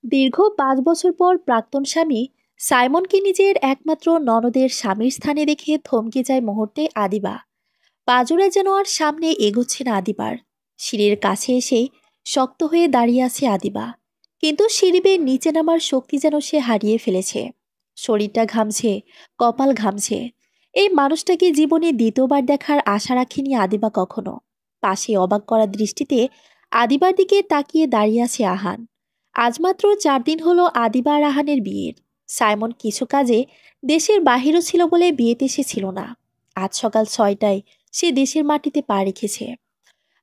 দীর্ঘ ৫ বছর পর প্রাক্তন স্বামী সাইমনকে নিজের একমাত্র ননদের স্বামীর স্থানে দেখে থমকে যায় মুহূর্তে আদিবা। পাজুরা যেন আর সামনে এগোচ্ছে না আদিবার। সিঁড়ির কাছে এসে শক্ত হয়ে দাঁড়িয়ে আছে আদিবা, কিন্তু সিঁড়ি বেয়ে নিচে নামার শক্তি যেন সে হারিয়ে ফেলেছে। শরীরটা ঘামছে, কপাল ঘামছে। এই মানুষটাকে জীবনে দ্বিতীয়বার দেখার আশা রাখেনি আদিবা কখনো। পাশে অবাক করা দৃষ্টিতে আদিবার দিকে তাকিয়ে দাঁড়িয়ে আছে আহান। আজ মাত্র ৪ দিন হলো আদিবা আর আহানের বিয়ের। সাইমন কিছু কাজে দেশের বাহিরও ছিল বলে বিয়েতে এসেছিল না। আজ সকাল ৬টায় সে দেশের মাটিতে পা রেখেছে।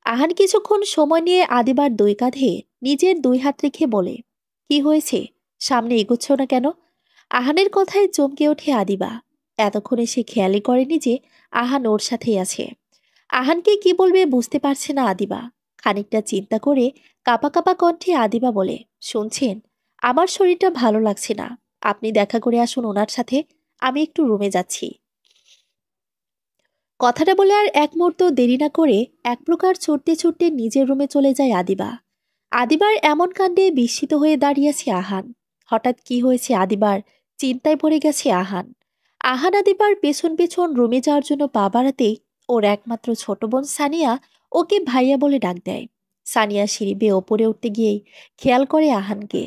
আহান কিছুক্ষণ সময় নিয়ে আদিবার ২ কাঁধে নিজের ২ হাত রেখে বলে, কি হয়েছে, সামনে এগোচ্ছ না কেন? আহানের কথায় চমকে ওঠে আদিবা। এতক্ষণে সে খেয়ালই করেনি যে আহান ওর সাথেই আছে। আহানকে কি বলবে বুঝতে পারছে না আদিবা। খানিকটা চিন্তা করে কাঁপা কাঁপা কণ্ঠে আদিবা বলে, শুনছেন, আমার শরীরটা ভালো লাগছে না। আপনি দেখা করে আসুন ওনার সাথে, আমি একটু রুমে যাচ্ছি। কথাটা বলে আর এক মুহূর্ত দেরি না করে এক প্রকার ছুটতে ছুটতে নিজের রুমে চলে যায় আদিবা। আদিবার এমন কাণ্ডে বিস্মিত হয়ে দাঁড়িয়েছে আহান। হঠাৎ কি হয়েছে আদিবার চিন্তায় পড়ে গেছে আহান। আহান আদিবার পেছন পেছন রুমে যাওয়ার জন্য পা বাড়াতেই ওর একমাত্র ছোট বোন সানিয়া ওকে ভাইয়া বলে ডাক দেয়। সানিয়া সিঁড়ি বেয়ে ওপরে উঠতে গিয়েই খেয়াল করে আহানকে।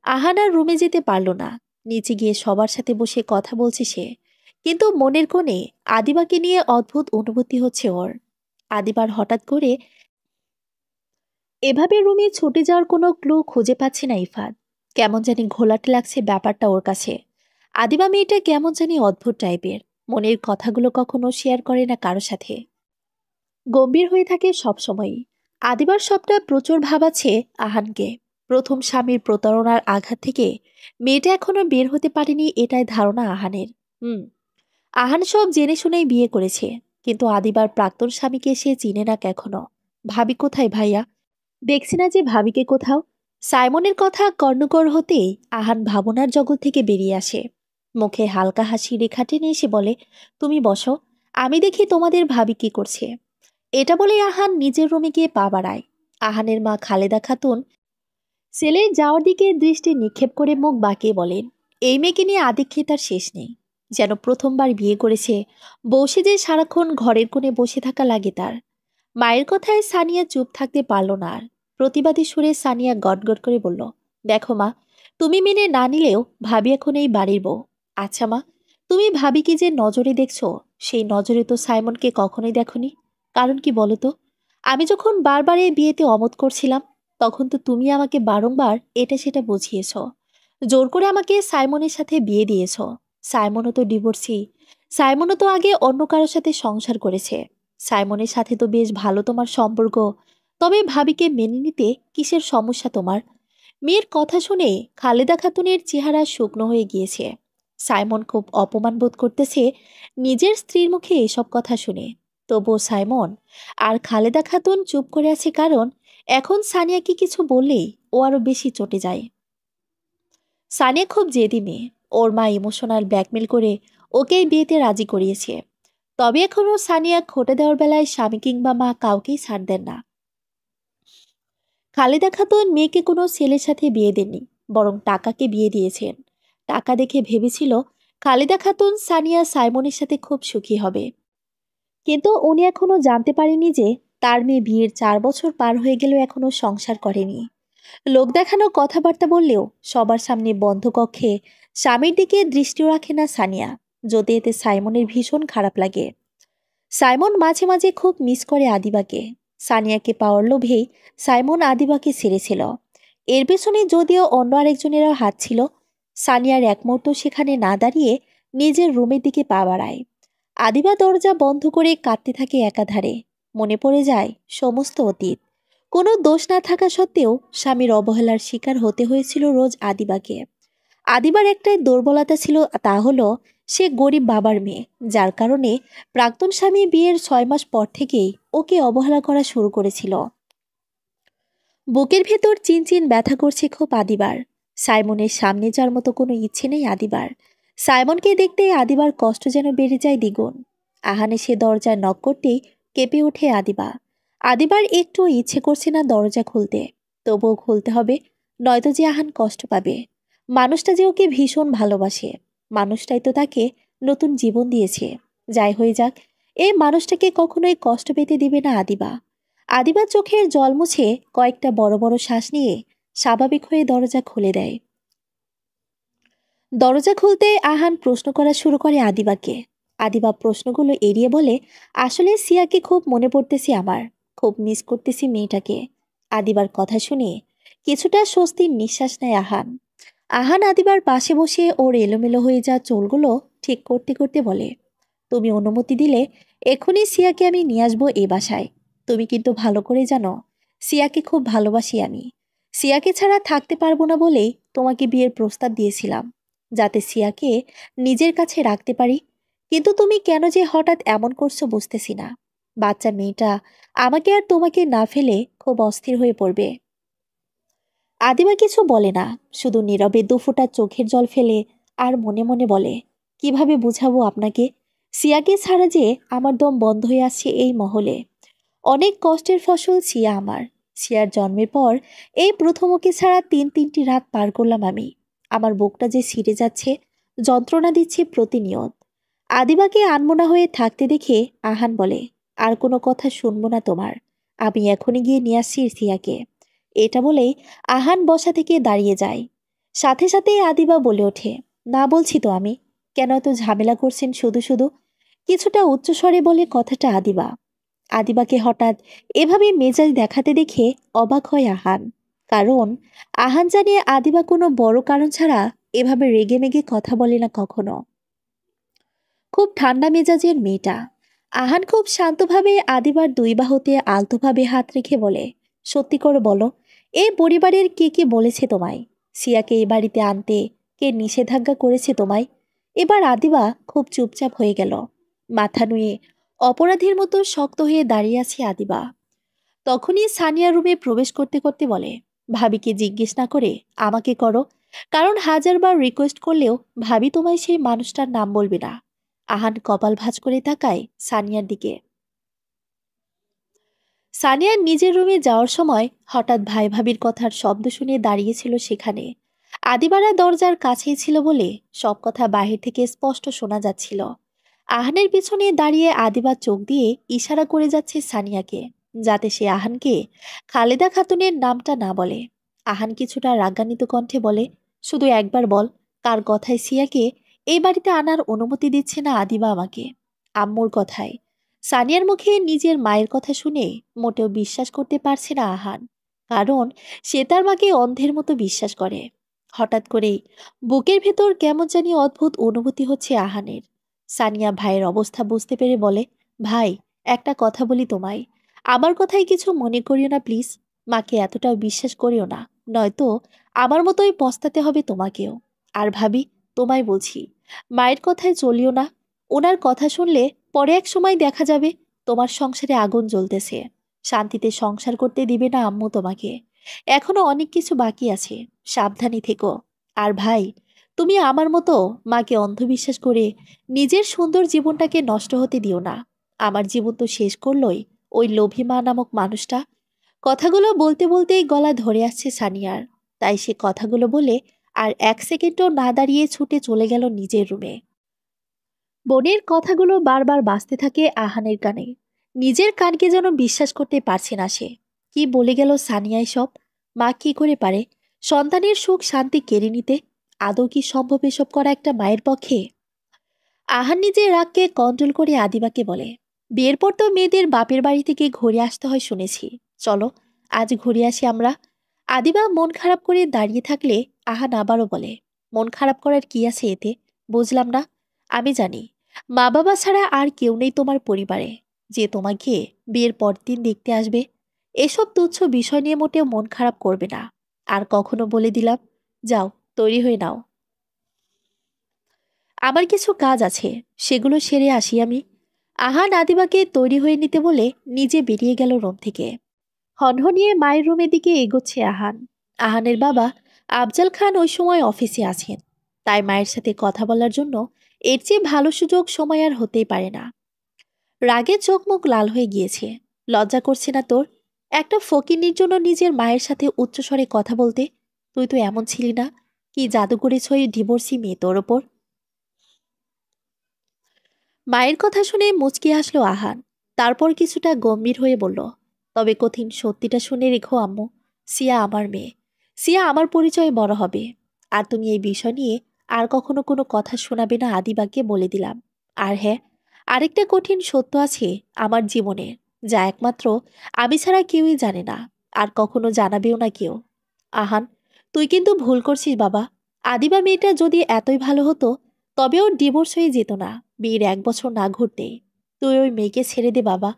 আহান আর রুমে যেতে পারল না। নিচে গিয়ে সবার সাথে বসে কথা বলছে সে, কিন্তু মনের কোণে আদিবাকে নিয়ে অদ্ভুত অনুভূতি হচ্ছে ওর। আদিবার হঠাৎ করে এভাবে রুমে ছুটে যাওয়ার কোনো ক্লু খুঁজে পাচ্ছে না ইফাত। কেমন জানি ঘোলাটে লাগছে ব্যাপারটা ওর কাছে। আদিবা মেয়েটা কেমন জানি অদ্ভুত টাইপের। মনের কথাগুলো কখনো শেয়ার করে না কারো সাথে, গম্ভীর হয়ে থাকে সবসময়ই। আদিবার সবটা প্রচুর ভাবাচ্ছে আহানকে। প্রথম স্বামীর প্রতারণার আঘাত থেকে মেয়েটা এখনো বের হতে পারেনি, এটাই ধারণা আহানের। আহান সব জেনে শুনেই বিয়ে করেছে, কিন্তু আদিবার প্রাক্তন স্বামীকে সে চিনে না এখনো। ভাবি কোথায় ভাইয়া? দেখছি না যে ভাবিকে কোথাও। সাইমনের কথা কর্ণকর হতেই আহান ভাবনার জগৎ থেকে বেরিয়ে আসে। মুখে হালকা হাসি রেখা টেনে এসে বলে, তুমি বসো, আমি দেখি তোমাদের ভাবি কি করছে। এটা বলে আহান নিজের রুমে গিয়ে পা বাড়ায়। আহানের মা খালেদা খাতুন ছেলের যাওয়ার দিকে দৃষ্টি নিক্ষেপ করে মুখ বাঁকিয়ে বলেন, এই মেয়েকে নিয়ে আদিক্ষে তার শেষ নেই। যেন প্রথমবার বিয়ে করেছে, বসে যে সারাক্ষণ ঘরের কোণে বসে থাকা লাগে তার। মায়ের কথায় সানিয়া চুপ থাকতে পারল না আর। প্রতিবাদী সুরে সানিয়া গটগট করে বলল, দেখো মা, তুমি মেনে না নিলেও ভাবি এখন এই বাড়ির বউ। আচ্ছা মা, তুমি ভাবিকে যে নজরে দেখছো, সেই নজরে তো সাইমনকে কখনোই দেখনি। কারণ কি বলো তো? আমি যখন বারবার এই বিয়েতে অমত করছিলাম, তখন তো তুমি আমাকে বারংবার এটা সেটা বুঝিয়েছ। জোর করে আমাকে সাইমনের সাথে বিয়ে দিয়েছ। সাইমনও তো ডিভোর্সি। সাইমনও তো আগে অন্য কারোর সাথে সংসার করেছে। সাইমনের সাথে তো বেশ ভালো তোমার সম্পর্ক। তবে ভাবিকে মেনে নিতে কিসের সমস্যা তোমার? মেয়ের কথা শুনে খালেদা খাতুনের চেহারা শুকনো হয়ে গিয়েছে। সাইমন খুব অপমান বোধ করতেছে নিজের স্ত্রীর মুখে এসব কথা শুনে। তবুও সাইমন আর খালেদা খাতুন চুপ করে আছে, কারণ এখন সানিয়াকে কিছু বললেই ও আরো বেশি চটে যায়। সানিয়া খুব জেদি মেয়ে। ওর মা ইমোশনাল ব্ল্যাকমেল করে ওকে এই বিয়েতে রাজি করিয়েছে। তবে এখনও সানিয়া খোটা দেওয়ার বেলায় স্বামী কিংবা মা কাউকেই ছাড় দেন না। খালেদা খাতুন মেয়েকে কোনো ছেলের সাথে বিয়ে দেননি, বরং টাকাকে বিয়ে দিয়েছেন। টাকা দেখে ভেবেছিল খালেদা খাতুন সানিয়া সাইমনের সাথে খুব সুখী হবে। কিন্তু উনি এখনো জানতে পারেনি যে তার মেয়ে বিয়ের ৪ বছর পার হয়ে গেলেও এখনো সংসার করেনি। লোক দেখানো কথাবার্তা বললেও সবার সামনে বন্ধ কক্ষে স্বামীর দিকে দৃষ্টিও রাখে না সানিয়া, যদি এতে সাইমনের ভীষণ খারাপ লাগে। সাইমন মাঝে মাঝে খুব মিস করে আদিবাকে। সানিয়াকে পাওয়ার লোভেই সাইমন আদিবাকে ছেড়েছিল। এর পেছনে যদিও অন্য আরেকজনেরও হাত ছিল। সানিয়ার এক মুহূর্ত সেখানে না দাঁড়িয়ে নিজের রুমের দিকে পা বাড়ায়। আদিবা দরজা বন্ধ করে কাঁদতে থাকে একাধারে। মনে পড়ে যায় সমস্ত অতীত। কোনো দোষ না থাকা সত্ত্বেও স্বামীর অবহেলার শিকার হতে হয়েছিল রোজ আদিবাকে। আদিবার একটাই দুর্বলতা ছিল, তা হলো সে গরিব বাবার মেয়ে, যার কারণে প্রাক্তন স্বামী বিয়ের ৬ মাস পর থেকেই ওকে অবহেলা করা শুরু করেছিল। বুকের ভেতর চিনচিন ব্যথা করছে খুব আদিবার। সাইমনের সামনে যাওয়ার মতো কোনো ইচ্ছে নেই আদিবার। সাইমনকে দেখতে আদিবার কষ্ট যেন বেড়ে যায় দ্বিগুণ। আহানে সে দরজায় নক করতেই কেঁপে ওঠে আদিবা। আদিবার একটু ইচ্ছে করছে না দরজা খুলতে, তবুও খুলতে হবে। নয়তো যে আহান কষ্ট পাবে। মানুষটা যে ওকে ভীষণ ভালোবাসে, মানুষটাই তো তাকে নতুন জীবন দিয়েছে। যাই হয়ে যাক, এই মানুষটাকে কখনোই কষ্ট পেতে দিবে না আদিবা। আদিবা চোখের জল মুছে কয়েকটা বড় বড় শ্বাস নিয়ে স্বাভাবিক হয়ে দরজা খুলে দেয়। দরজা খুলতে আহান প্রশ্ন করা শুরু করে আদিবাকে। আদিবা প্রশ্নগুলো এড়িয়ে বলে, আসলে সিয়াকে খুব মনে পড়তেছে আমার, খুব মিস করতেছি মেয়েটাকে। আদিবার কথা শুনে কিছুটা স্বস্তির নিঃশ্বাস নেয় আহান। আহান আদিবার পাশে বসে ওর এলোমেলো হয়ে যাওয়া চুলগুলো ঠিক করতে করতে বলে, তুমি অনুমতি দিলে এখনই সিয়াকে আমি নিয়ে আসবো এ বাসায়। তুমি কিন্তু ভালো করে জানো সিয়াকে খুব ভালোবাসি আমি। সিয়াকে ছাড়া থাকতে পারবো না বলেই তোমাকে বিয়ের প্রস্তাব দিয়েছিলাম, যাতে সিয়াকে নিজের কাছে রাখতে পারি। কিন্তু তুমি কেন যে হঠাৎ এমন করছো বুঝতেছি না। বাচ্চা মেয়েটা আমাকে আর তোমাকে না ফেলে খুব অস্থির হয়ে পড়বে। আদিবা কিছু বলে না, শুধু নীরবে দুফোঁটা চোখের জল ফেলে আর মনে মনে বলে, কিভাবে বুঝাবো আপনাকে, সিয়াকে ছাড়া যে আমার দম বন্ধ হয়ে আসছে এই মহলে। অনেক কষ্টের ফসল সিয়া আমার। সিয়ার জন্মের পর এই প্রথম ওকে ছাড়া তিনটি রাত পার করলাম আমি। আমার বুকটা যে ছিঁড়ে যাচ্ছে, যন্ত্রণা দিচ্ছে প্রতিনিয়ত। আদিবাকে আনমনা হয়ে থাকতে দেখে আহান বলে, আর কোনো কথা শুনবো না তোমার, আমি এখনই গিয়ে নিয়ে আসছি সিয়াকে। এটা বলেই আহান বসা থেকে দাঁড়িয়ে যায়। সাথে সাথেই আদিবা বলে ওঠে, না বলছি তো আমি, কেন এত ঝামেলা করছেন শুধু শুধু। কিছুটা উচ্চস্বরে বলে কথাটা আদিবা। আদিবাকে হঠাৎ এভাবে মেজাজ দেখাতে দেখে অবাক হয় আহান। কারণ আহান জানিয়ে আদিবা কোনো বড় কারণ ছাড়া এভাবে রেগে মেগে কথা বলে না কখনো। খুব ঠান্ডা মেজাজের মেয়েটা। আহান খুব শান্তভাবে আদিবার দুই বাহুতে আলতোভাবে হাত রেখে বলে, সত্যি করে বলো, এই পরিবারের কে কে বলেছে তোমায় সিয়াকে এই বাড়িতে আনতে? কে নিষেধাজ্ঞা করেছে তোমায়? এবার আদিবা খুব চুপচাপ হয়ে গেল। মাথা নুয়ে অপরাধীর মতো শক্ত হয়ে দাঁড়িয়ে আছে আদিবা। তখনই সানিয়া রুমে প্রবেশ করতে করতে বলে, ভাবিকে জিজ্ঞেস না করে আমাকে করো, কারণ হাজারবার রিকোয়েস্ট করলেও ভাবি তোমায় সেই মানুষটার নাম বলবে না। আহান কপাল ভাঁজ করে তাকায় সানিয়ার দিকে। সানিয়া নিজের রুমে যাওয়ার সময় হঠাৎ ভাই ভাবির কথার শব্দ শুনে দাঁড়িয়েছিল সেখানে। আদিবারা দরজার কাছেই ছিল বলে সব কথা বাহির থেকে স্পষ্ট শোনা যাচ্ছিল। আহানের পিছনে দাঁড়িয়ে আদিবা চোখ দিয়ে ইশারা করে যাচ্ছে সানিয়াকে, যাতে সে আহানকে খালেদা খাতুনের নামটা না বলে। আহান কিছুটা রাগান্বিত কণ্ঠে বলে, শুধু একবার বল, কার কথায় সিয়াকে এই বাড়িতে আনার অনুমতি দিচ্ছে না আদিবা আমাকে? আম্মুর কথায়। সানিয়ার মুখে নিজের মায়ের কথা শুনে মোটেও বিশ্বাস করতে পারছে না আহান, কারণ সে তার মাকে অন্ধের মতো বিশ্বাস করে। হঠাৎ করেই বুকের ভেতর কেমন জানি অদ্ভুত অনুভূতি হচ্ছে আহানের। সানিয়া ভাইয়ের অবস্থা বুঝতে পেরে বলে, ভাই, একটা কথা বলি তোমায়, আমার কথায় কিছু মনে করিও না প্লিজ। মাকে এতটাও বিশ্বাস করিও না, নয়তো আমার মতোই পস্তাতে হবে তোমাকেও। আর ভাবি, তোমায় বলছি, মায়ের কথায় চলিও না। ওনার কথা শুনলে পরে এক সময় দেখা যাবে তোমার সংসারে আগুন জ্বলতেছে। শান্তিতে সংসার করতে দিবে না আম্মু তোমাকে। এখনো অনেক কিছু বাকি আছে, সাবধানী থেকো। আর ভাই, তুমি আমার মতো মাকে অন্ধবিশ্বাস করে নিজের সুন্দর জীবনটাকে নষ্ট হতে দিও না। আমার জীবন তো শেষ করলই ওই লোভী মা নামক মানুষটা। কথাগুলো বলতে বলতেই গলা ধরে আসছে সানিয়ার। তাই সে কথাগুলো বলে আর এক সেকেন্ডও না দাঁড়িয়ে ছুটে চলে গেল নিজের রুমে। বোনের কথাগুলো বারবার বাজতে থাকে আহানের কানে। নিজের কানকে যেন বিশ্বাস করতে পারছে না সে। কি বলে গেল সানিয়া এসব? মা কি করে পারে সন্তানের সুখ শান্তি কেড়ে নিতে? আদৌ কি সম্ভব এসব করা একটা মায়ের পক্ষে? আহান নিজের রাগকে কন্ট্রোল করে আদিবাকে বলে, বিয়ের পর তো মেয়েদের বাপের বাড়ি থেকে ঘুরে আসতে হয় শুনেছি, চলো আজ ঘুরে আসি আমরা। আদিবা মন খারাপ করে দাঁড়িয়ে থাকলে আহান আবারও বলে, মন খারাপ করার কি আছে এতে? বুঝলাম না। আমি জানি মা বাবা ছাড়া আর কেউ নেই তোমার পরিবারে, যে তোমাকে বিয়ের পরদিন দেখতে আসবে। এসব তুচ্ছ বিষয় নিয়ে মোটেও মন খারাপ করবে না। আর কখনো বলে দিলাম, যাও তৈরি হয়ে নাও, আমার কিছু কাজ আছে, সেগুলো সেরে আসি আমি। আহান আদিবাকে তৈরি হয়ে নিতে বলে নিজে বেরিয়ে গেল রুম থেকে। হনহনিয়ে মায়ের রুমের দিকে এগোচ্ছে আহান। আহানের বাবা আফজাল খান ওই সময় অফিসে আছেন, তাই মায়ের সাথে কথা বলার জন্য এর চেয়ে ভালো সুযোগ সময় আর হতেই পারে না। রাগে চোখ মুখ লাল হয়ে গিয়েছে। লজ্জা করছে না তোর একটা ফকিন্নির জন্য নিজের মায়ের সাথে উচ্চস্বরে কথা বলতে? তুই তো এমন ছিলি না। কি জাদু করেছ এই ডিভোর্সি মেয়ে তোর ওপর? মায়ের কথা শুনে মুচকি হাসলো আহান। তারপর কিছুটা গম্ভীর হয়ে বলল, তবে কঠিন সত্যিটা শুনে রেখো আম্মু। সিয়া আমার মেয়ে। সিয়া আমার পরিচয়ে বড় হবে। আর তুমি এই বিষয় নিয়ে আর কখনো কোনো কথা শোনাবে না আদিবাকে বলে দিলাম। আর হ্যাঁ, আরেকটা কঠিন সত্য আছে আমার জীবনে, যা একমাত্র আমি ছাড়া কেউই জানে না, আর কখনো জানাবেও না কেউ। আহান, তুই কিন্তু ভুল করছিস বাবা। আদিবা মেয়েটা যদি এতই ভালো হতো, তবে ওর ডিভোর্স হয়ে যেত না বিয়ের 1 বছর না ঘুরতেই। তুই ওই মেয়েকে ছেড়ে দে বাবা।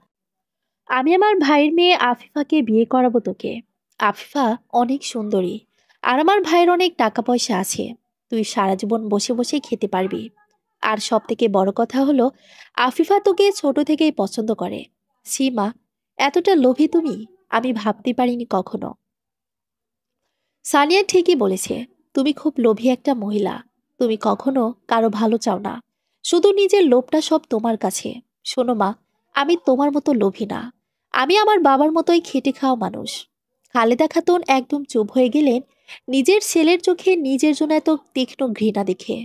আমি আমার ভাইয়ের মেয়ে আফিফাকে বিয়ে করাবো তোকে। আফিফা অনেক সুন্দরী, আর আমার ভাইয়ের অনেক টাকা পয়সা আছে। তুই সারা জীবন বসে বসে খেতে পারবি। আর সব থেকে বড় কথা হলো, আফিফা তোকে ছোট থেকেই পছন্দ করে। সীমা, এতটা লোভী তুমি, আমি ভাবতে পারিনি কখনো। সানিয়া ঠিকই বলেছে, তুমি খুব লোভী একটা মহিলা। তুমি কখনো কারো ভালো চাও না, শুধু নিজের লোভটা সব তোমার কাছে। শোনো মা, আমি তোমার মতো লোভী না। আমি আমার বাবার মতোই খেটে খাওয়া মানুষ। খালেদা খাতুন একদম চুপ হয়ে গেলেন, নিজের ছেলের চোখে নিজের জন্য এত তীক্ষ্ণ ঘৃণা দেখে।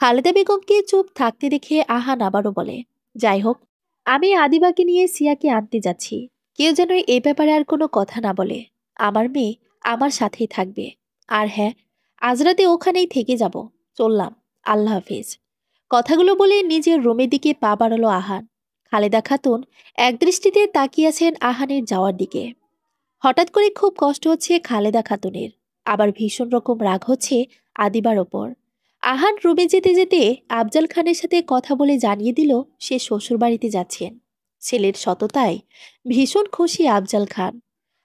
খালেদা বেগমকে চুপ থাকতে দেখে আহান আবারও বলে, যাই হোক, আমি আদিবাকে নিয়ে সিয়াকে আনতে যাচ্ছি। কেউ যেন এ ব্যাপারে আর কোনো কথা না বলে। আমার মেয়ে আমার সাথেই থাকবে। আর হ্যাঁ, আজ রাতে ওখানেই থেকে যাব। চললাম। আল্লাহ হাফিজ। কথাগুলো বলে নিজের রুমের দিকে পা বাড়ালো আহান। খালেদা খাতুন একদৃষ্টিতে তাকিয়ে আছেন আহানের যাওয়ার দিকে। হঠাৎ করে খুব কষ্ট হচ্ছে খালেদা খাতুনের, আবার ভীষণ রকম রাগ হচ্ছে আদিবার ওপর। আহান রুমে যেতে যেতে আফজাল খানের সাথে কথা বলে জানিয়ে দিল সে শ্বশুরবাড়িতে যাচ্ছেন। ছেলের সততায় ভীষণ খুশি আফজাল খান।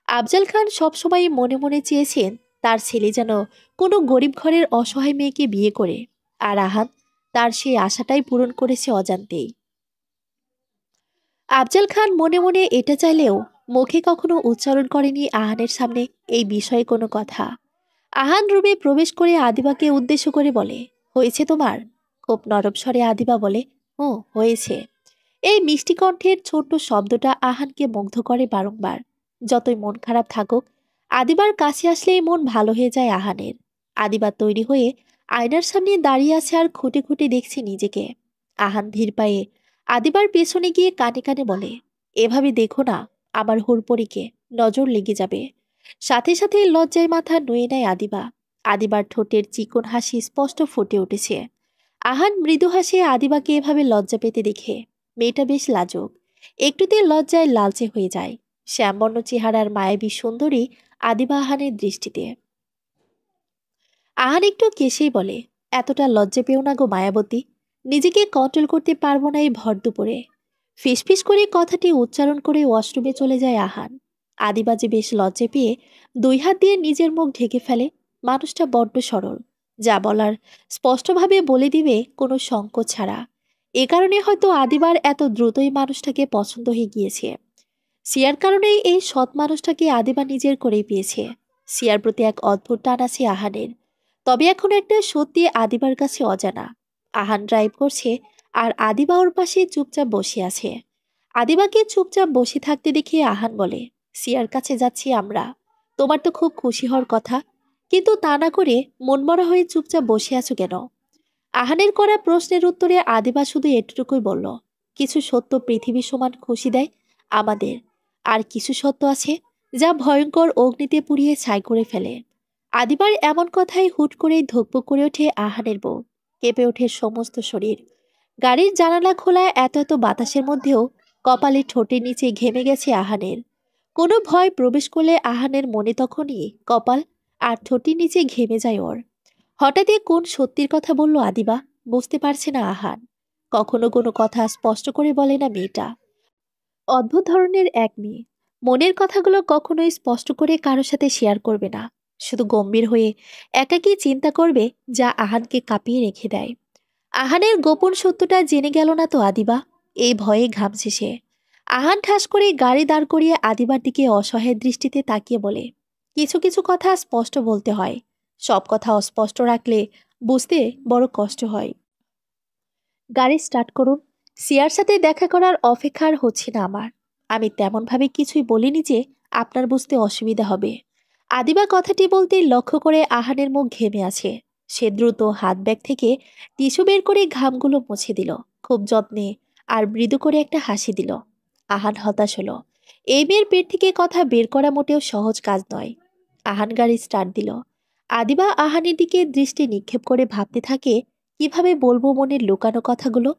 আফজাল খান সবসময় মনে মনে চেয়েছেন তার ছেলে যেন কোনো গরিব ঘরের অসহায় মেয়েকে বিয়ে করে, আর আহান তার সেই আশাটাই পূরণ করেছে অজান্তেই। আফজাল খান মনে মনে এটা চাইলেও মুখে কখনো উচ্চারণ করেনি আহানের সামনে এই বিষয়ে কোনো কথা। আহান রুমে প্রবেশ করে আদিবাকে উদ্দেশ্য করে বলে, হয়েছে তোমার? খুব নরম স্বরে আদিবা বলে, ও হয়েছে। এই মিষ্টি কণ্ঠের ছোট্ট শব্দটা আহানকে মুগ্ধ করে বারংবার। যতই মন খারাপ থাকুক, আদিবার কাছে আসলেই মন ভালো হয়ে যায় আহানের। আদিবা তৈরি হয়ে আয়নার সামনে দাঁড়িয়ে আছে আর খুঁটে খুঁটে দেখছে নিজেকে। আহান ধীর পায়ে আদিবার পেছনে গিয়ে কানে কানে বলে, এভাবে দেখো না, আমার হুড়পড়িকে নজর লেগে যাবে। সাথে সাথে লজ্জায় মাথা নুয়ে নেয় আদিবা। আদিবার ঠোঁটের চিকন হাসি স্পষ্ট ফুটে উঠেছে। আহান মৃদু হাসে আদিবাকে এভাবে লজ্জা পেতে দেখে। মেয়েটা বেশ লাজুক, একটুতে লজ্জায় লালচে হয়ে যায়। শ্যামবর্ণ চেহারার মায়াবী সুন্দরী আদিবা আহানের দৃষ্টিতে। আহান একটু কেসেই বলে, এতটা লজ্জা পেও না গো মায়াবতী। নিজেকে কন্ট্রোল করতে পারবো না এই ভর দুপুরে। ফিসফিস করে কথাটি উচ্চারণ করে ওয়াশরুমে চলে যায় আহান। আদিবা যে বেশ লজ্জা পেয়ে 2 হাত দিয়ে নিজের মুখ ঢেকে ফেলে। মানুষটা বড্ড সরল, যা বলার স্পষ্টভাবে বলে দিবে কোনো সংকোচ ছাড়া। এ কারণে হয়তো আদিবার এত দ্রুতই মানুষটাকে পছন্দ হয়ে গিয়েছে। সিয়ার কারণেই এই সৎ মানুষটাকে আদিবা নিজের করেই পেয়েছে। সিয়ার প্রতি এক অদ্ভুত টান আছে আহানের। তবে এখন একটা সত্যি আদিবার কাছে অজানা। আহান ড্রাইভ করছে, আর আদিবা ওর পাশে চুপচাপ বসে আছে। আদিবাকে চুপচাপ বসে থাকতে দেখে আহান বলে, সিয়ার কাছে যাচ্ছি আমরা। তোমার তো খুব খুশি হওয়ার কথা, কিন্তু তা না করে মনমরা হয়ে চুপচাপ বসে আছো কেন? আহানের করা প্রশ্নের উত্তরে আদিবা শুধু এটুকুই বলল, কিছু সত্য পৃথিবী সমান খুশি দেয় আমাদের, আর কিছু সত্য আছে যা ভয়ঙ্কর অগ্নিতে পুড়িয়ে ছাই করে ফেলে। আদিবার এমন কথাই হুট করেই ধকপক করে ওঠে আহানের বউ। কেঁপে ওঠে সমস্ত শরীর। গাড়ির জানালা খোলা এত এত বাতাসের মধ্যেও কপালে ঠোঁটের নিচে ঘেমে গেছে আহানের। কোনো ভয় প্রবেশ করলে আহানের মনে তখনই কপাল আর ঠোঁটের নিচে ঘেমে যায় ওর। হঠাৎই কোন সত্যির কথা বলল আদিবা, বুঝতে পারছে না আহান। কখনো কোনো কথা স্পষ্ট করে বলে না মেয়েটা। অদ্ভুত ধরনের এক মেয়ে, মনের কথাগুলো কখনোই স্পষ্ট করে কারোর সাথে শেয়ার করবে না। শুধু গম্ভীর হয়ে একাকী চিন্তা করবে, যা আহানকে কাঁপিয়ে রেখে দেয়। আহানের গোপন সত্যটা জেনে গেল না তো আদিবা? এই ভয়ে ঘামছে সে। আহান ঠাস করে গাড়ি দাঁড় করিয়ে আদিবার দিকে অসহায় দৃষ্টিতে তাকিয়ে বলে, কিছু কিছু কথা স্পষ্ট বলতে হয়। সব কথা অস্পষ্ট রাখলে বুঝতে বড় কষ্ট হয়। গাড়ি স্টার্ট করুন। সিয়ার সাথে দেখা করার অপেক্ষা আর হচ্ছে না আমার। আমি তেমনভাবে কিছুই বলিনি যে আপনার বুঝতে অসুবিধা হবে। আদিবা কথাটি বলতে লক্ষ্য করে আহানের মুখ ঘেমে আছে। সে দ্রুত হাত ব্যাগ থেকে টিস্যু বের করে ঘামগুলো মুছে দিল, খুব যত্নে, আর মৃদু করে একটা হাসি দিল। আহান হতাশ হলো। এই মেয়ের পেট থেকে কথা বের করা মোটেও সহজ কাজ নয়। আহান গাড়ি স্টার্ট দিল। আদিবা আহানের দিকে দৃষ্টি নিক্ষেপ করে ভাবতে থাকে, কিভাবে বলবো মনের লুকানো কথাগুলো।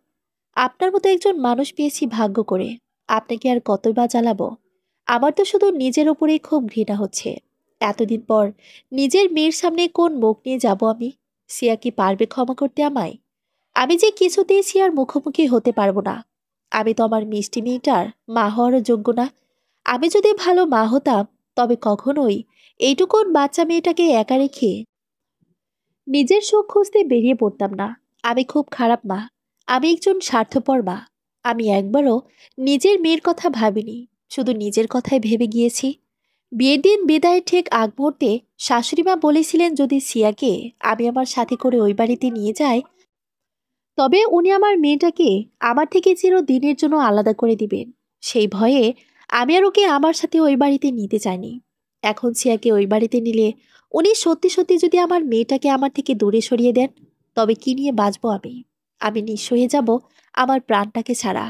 আপনার মতো একজন মানুষ পেয়েছি ভাগ্য করে। আপনাকে আর কতই বা জ্বালাবো। আমার তো শুধু নিজের ওপরেই খুব ঘৃণা হচ্ছে। এতদিন পর নিজের মেয়ের সামনে কোন মুখ নিয়ে যাব আমি? সিয়া কি পারবে ক্ষমা করতে আমায়? আমি যে কিছুতেই সিয়ার মুখোমুখি হতে পারবো না। আমি তো আমার মিষ্টি মেয়েটার মা হওয়ারও যোগ্য না। আমি যদি ভালো মা হতাম, তবে কখনোই এইটুকুন বাচ্চা মেয়েটাকে একা রেখে নিজের সুখ খুঁজতে বেরিয়ে পড়তাম না। আমি খুব খারাপ মা। আমি একজন স্বার্থপর মা। আমি একবারও নিজের মেয়ের কথা ভাবিনি, শুধু নিজের কথাই ভেবে গিয়েছি। বিয়ের দিন বিদায়ের ঠিক আগ মুহূর্তে শাশুড়িমা বলেছিলেন যদি সিয়াকে আমি আমার সাথে করে ওই বাড়িতে নিয়ে যাই, তবে উনি আমার মেয়েটাকে আমার থেকে চিরদিনের জন্য আলাদা করে দিবেন। সেই ভয়ে আমি আর ওকে আমার সাথে ওই বাড়িতে নিতে চাইনি। এখন সিয়াকে ওই বাড়িতে নিলে উনি সত্যি সত্যি যদি আমার মেয়েটাকে আমার থেকে দূরে সরিয়ে দেন, তবে কি নিয়ে বাঁচবো আমি? আমি নিঃস্ব হয়ে যাব আমার প্রাণটাকে ছাড়া।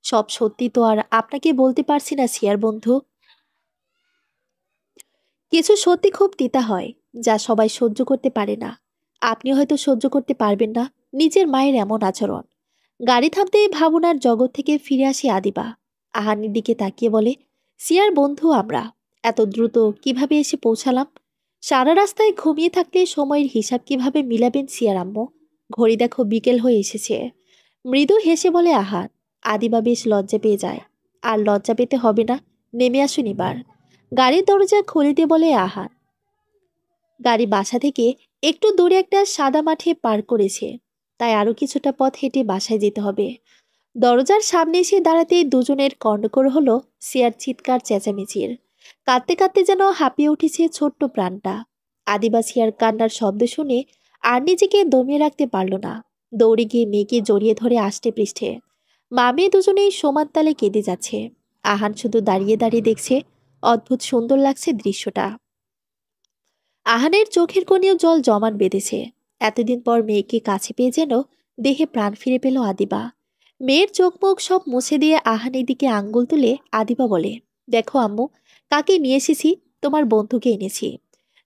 সব সত্যি তো আর আপনাকে বলতে পারছি না সিয়ার বন্ধু। কিছু সত্যি খুব তিতা হয়, যা সবাই সহ্য করতে পারে না। আপনি হয়তো সহ্য করতে পারবেন না নিজের মায়ের এমন আচরণ। গাড়ি থামতেই ভাবনার জগৎ থেকে ফিরে আসে আদিবা। আহানের দিকে তাকিয়ে বলে, সিয়ার বন্ধু আমরা এত দ্রুত কিভাবে এসে পৌঁছালাম? সারা রাস্তায় ঘুমিয়ে থাকলে সময়ের হিসাব কিভাবে মিলাবেন সিয়ার আম্মু? ঘড়ি দেখো বিকেল হয়ে এসেছে। মৃদু হেসে বলে আহান। আদিবা বেশ লজ্জা পেয়ে যায়। আর লজ্জা পেতে হবে না, নেমে আসুন এবার। গাড়ির দরজা খুলে দিয়ে বলে আহান। গাড়ি বাসা থেকে একটু দূরে একটা সাদা মাঠে পার করেছে, তাই আরো কিছুটা পথ হেঁটে বাসায় যেতে হবে। দরজার সামনে এসে দাঁড়াতেই দুজনের কর্ণকর হলো সিয়ার চিৎকার চেঁচামেচির। কাঁদতে কাঁদতে যেন হাঁপিয়ে উঠেছে ছোট্ট প্রাণটা। আদিবা সিয়ার কান্নার শব্দ শুনে আর নিজেকে দমিয়ে রাখতে পারল না। দৌড়ে গিয়ে মেয়েকে জড়িয়ে ধরে আষ্টে পৃষ্ঠে। মা মেয়ে দুজনেই সমান তালে কেঁদে যাচ্ছে। আহান শুধু দাঁড়িয়ে দাঁড়িয়ে দেখছে। অদ্ভুত সুন্দর লাগছে দৃশ্যটা। আহানের চোখের কোণেও জল জমাট বেঁধেছে। এতদিন পর মেয়েকে কাছে পেয়ে যেন দেহে প্রাণ ফিরে পেল আদিবা। মেয়ের চোখ মুখ সব মুছে দিয়ে আহানের দিকে আঙ্গুল তুলে আদিবা বলে, দেখো আম্মু, কাকে নিয়ে এসেছি? তোমার বন্ধুকে এনেছি।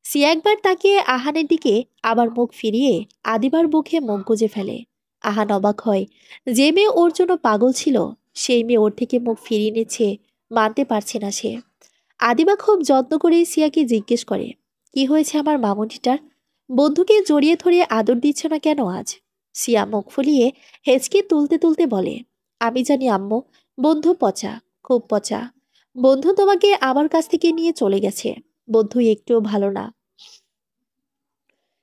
সিয়া একবার তাকিয়ে আহানের দিকে, আবার মুখ ফিরিয়ে আদিবার বুকে মুখ গুজে ফেলে। আহান অবাক হয়। যে মেয়ে ওর জন্য পাগল ছিল, সেই মেয়ে ওর থেকে মুখ ফিরিয়ে নিচ্ছে, মানতে পারছে না সে। আদিবা খুব যত্ন করে সিয়াকে জিজ্ঞেস করে, কি হয়েছে আমার মামুনিটার? বন্ধুকে জড়িয়ে ধরে আদর দিচ্ছ না কেন আজ? সিয়া মুখ ফুলিয়ে হেঁচকে তুলতে তুলতে বলে, আমি জানি আম্মু, বন্ধু পচা, খুব পচা। বন্ধু তোমাকে আমার কাছ থেকে নিয়ে চলে গেছে। বন্ধু একটুও ভালো না।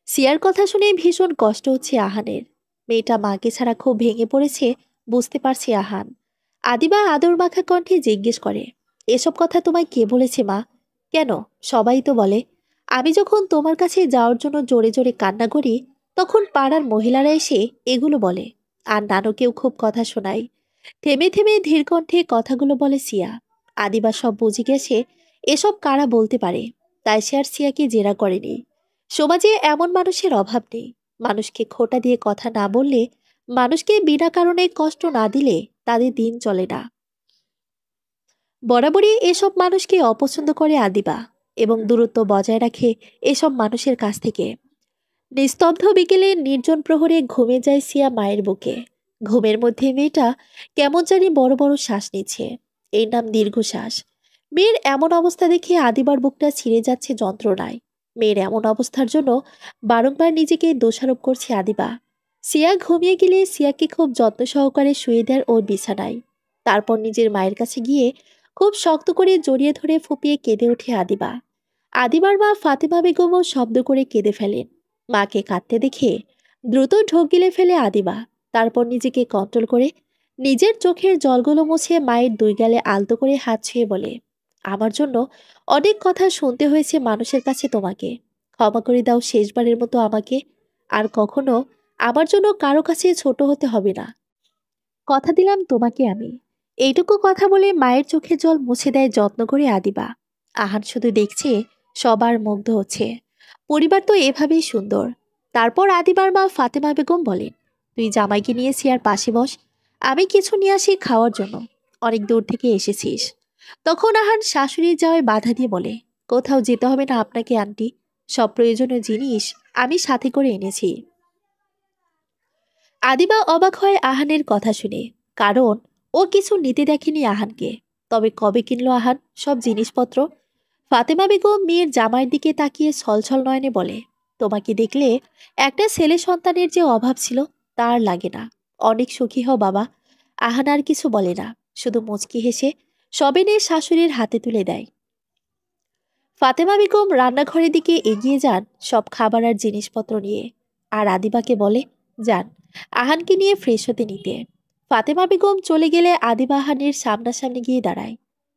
সিয়ার কথা শুনে ভীষণ কষ্ট হচ্ছে আহানের। মেয়েটা মাকে ছাড়া খুব ভেঙে পড়েছে, বুঝতে পারছে আহান। আদিবা আদর মাখা কণ্ঠে জিজ্ঞেস করে, এসব কথা তোমায় কে বলেছে মা? কেন, সবাই তো বলে। আমি যখন তোমার কাছে যাওয়ার জন্য জোরে জোরে কান্না করি, তখন পাড়ার মহিলারা এসে এগুলো বলে। আর নানুকেও খুব কথা শোনায়। থেমে থেমে ধীর কণ্ঠে কথাগুলো বলে সিয়া। আদিবা সব বুঝে গেছে এসব কারা বলতে পারে, তাই সে আর সিয়াকে জেরা করেনি। সমাজে এমন মানুষের অভাব নেই। মানুষকে খোঁটা দিয়ে কথা না বললে, মানুষকে বিনা কারণে কষ্ট না দিলে তাদের দিন চলে না। বরাবরই এসব মানুষকে অপছন্দ করে আদিবা, এবং দূরত্ব বজায় রাখে এসব মানুষের কাছ থেকে। নিস্তব্ধ বিকেলে নির্জন প্রহরে ঘুমে যায় সিয়া মায়ের বুকে। ঘুমের মধ্যে মেয়েটা কেমন জানি বড় বড় শ্বাস নিচ্ছে। এই নাম দীর্ঘশ্বাস। মেয়ের এমন অবস্থা দেখে আদিবার বুকটা ছিঁড়ে যাচ্ছে যন্ত্রণায়। মেয়ের এমন অবস্থার জন্য বারংবার নিজেকে দোষারোপ করছে আদিবা। সিয়া ঘুমিয়ে গেলে সিয়াকে খুব যত্ন সহকারে শুয়ে দেয় ওর বিছানায়। তারপর নিজের মায়ের কাছে গিয়ে খুব শক্ত করে জড়িয়ে ধরে ফুপিয়ে কেঁদে ওঠে আদিবা। আদিবার মা ফাতেমা বেগমও শব্দ করে কেঁদে ফেলেন। মাকে কাঁদতে দেখে দ্রুত ঢোক গিলে ফেলে আদিবা। তারপর নিজেকে কন্ট্রোল করে নিজের চোখের জলগুলো মুছে মায়ের দুই গালে আলতো করে হাত ছুঁয়ে বলে, আমার জন্য অনেক কথা শুনতে হয়েছে মানুষের কাছে তোমাকে। ক্ষমা করে দাও শেষবারের মতো আমাকে। আর কখনো আমার জন্য কারো কাছে ছোট হতে হবে না। কথা দিলাম তোমাকে আমি। এইটুকু কথা বলে মায়ের চোখের জল মুছে দেয় যত্ন করে আদিবা। আহান শুধু দেখছে, সবার মুগ্ধ হচ্ছে। পরিবার তো এভাবেই সুন্দর। তারপর আদিবার মা ফাতেমা বেগম বলেন, তুই জামাইকে নিয়ে সিয়ার পাশে বস, আমি কিছু নিয়ে আসি খাওয়ার জন্য, অনেক দূর থেকে এসেছিস। তখন আহান শাশুড়ির যাওয়ায় বাধা দিয়ে বলে, কোথাও যেতে হবে না আপনাকে আন্টি, সব প্রয়োজনীয় জিনিস আমি সাথে করে এনেছি। আদিবা অবাক হয় আহানের কথা শুনে, কারণ ও কিছু নিতে দেখেনি আহানকে। তবে কবে কিনলো আহান সব জিনিসপত্র? ফাতেমা বেগম মেয়ের জামাইয়ের দিকে তাকিয়ে ছলছল নয়নে বলে, তোমাকে দেখলে একটা ছেলে সন্তানের যে অভাব ছিল তা আর লাগে না। অনেক সুখী হও বাবা। আহান আর কিছু বলে না, শুধু মুচকি হেসে সবে নিয়ে শাশুড়ির হাতে তুলে দেয়। ফাতেমা বেগম রান্নাঘরের দিকে এগিয়ে যান সব খাবার আর জিনিসপত্র নিয়ে, আর আদিবাকে বলে, যান আহানকে নিয়ে ফ্রেশ হতে নিতে। ফাতেমা বেগম চলে গেলে আদিবা আহানের সামনাসামনি গিয়ে দাঁড়ায়।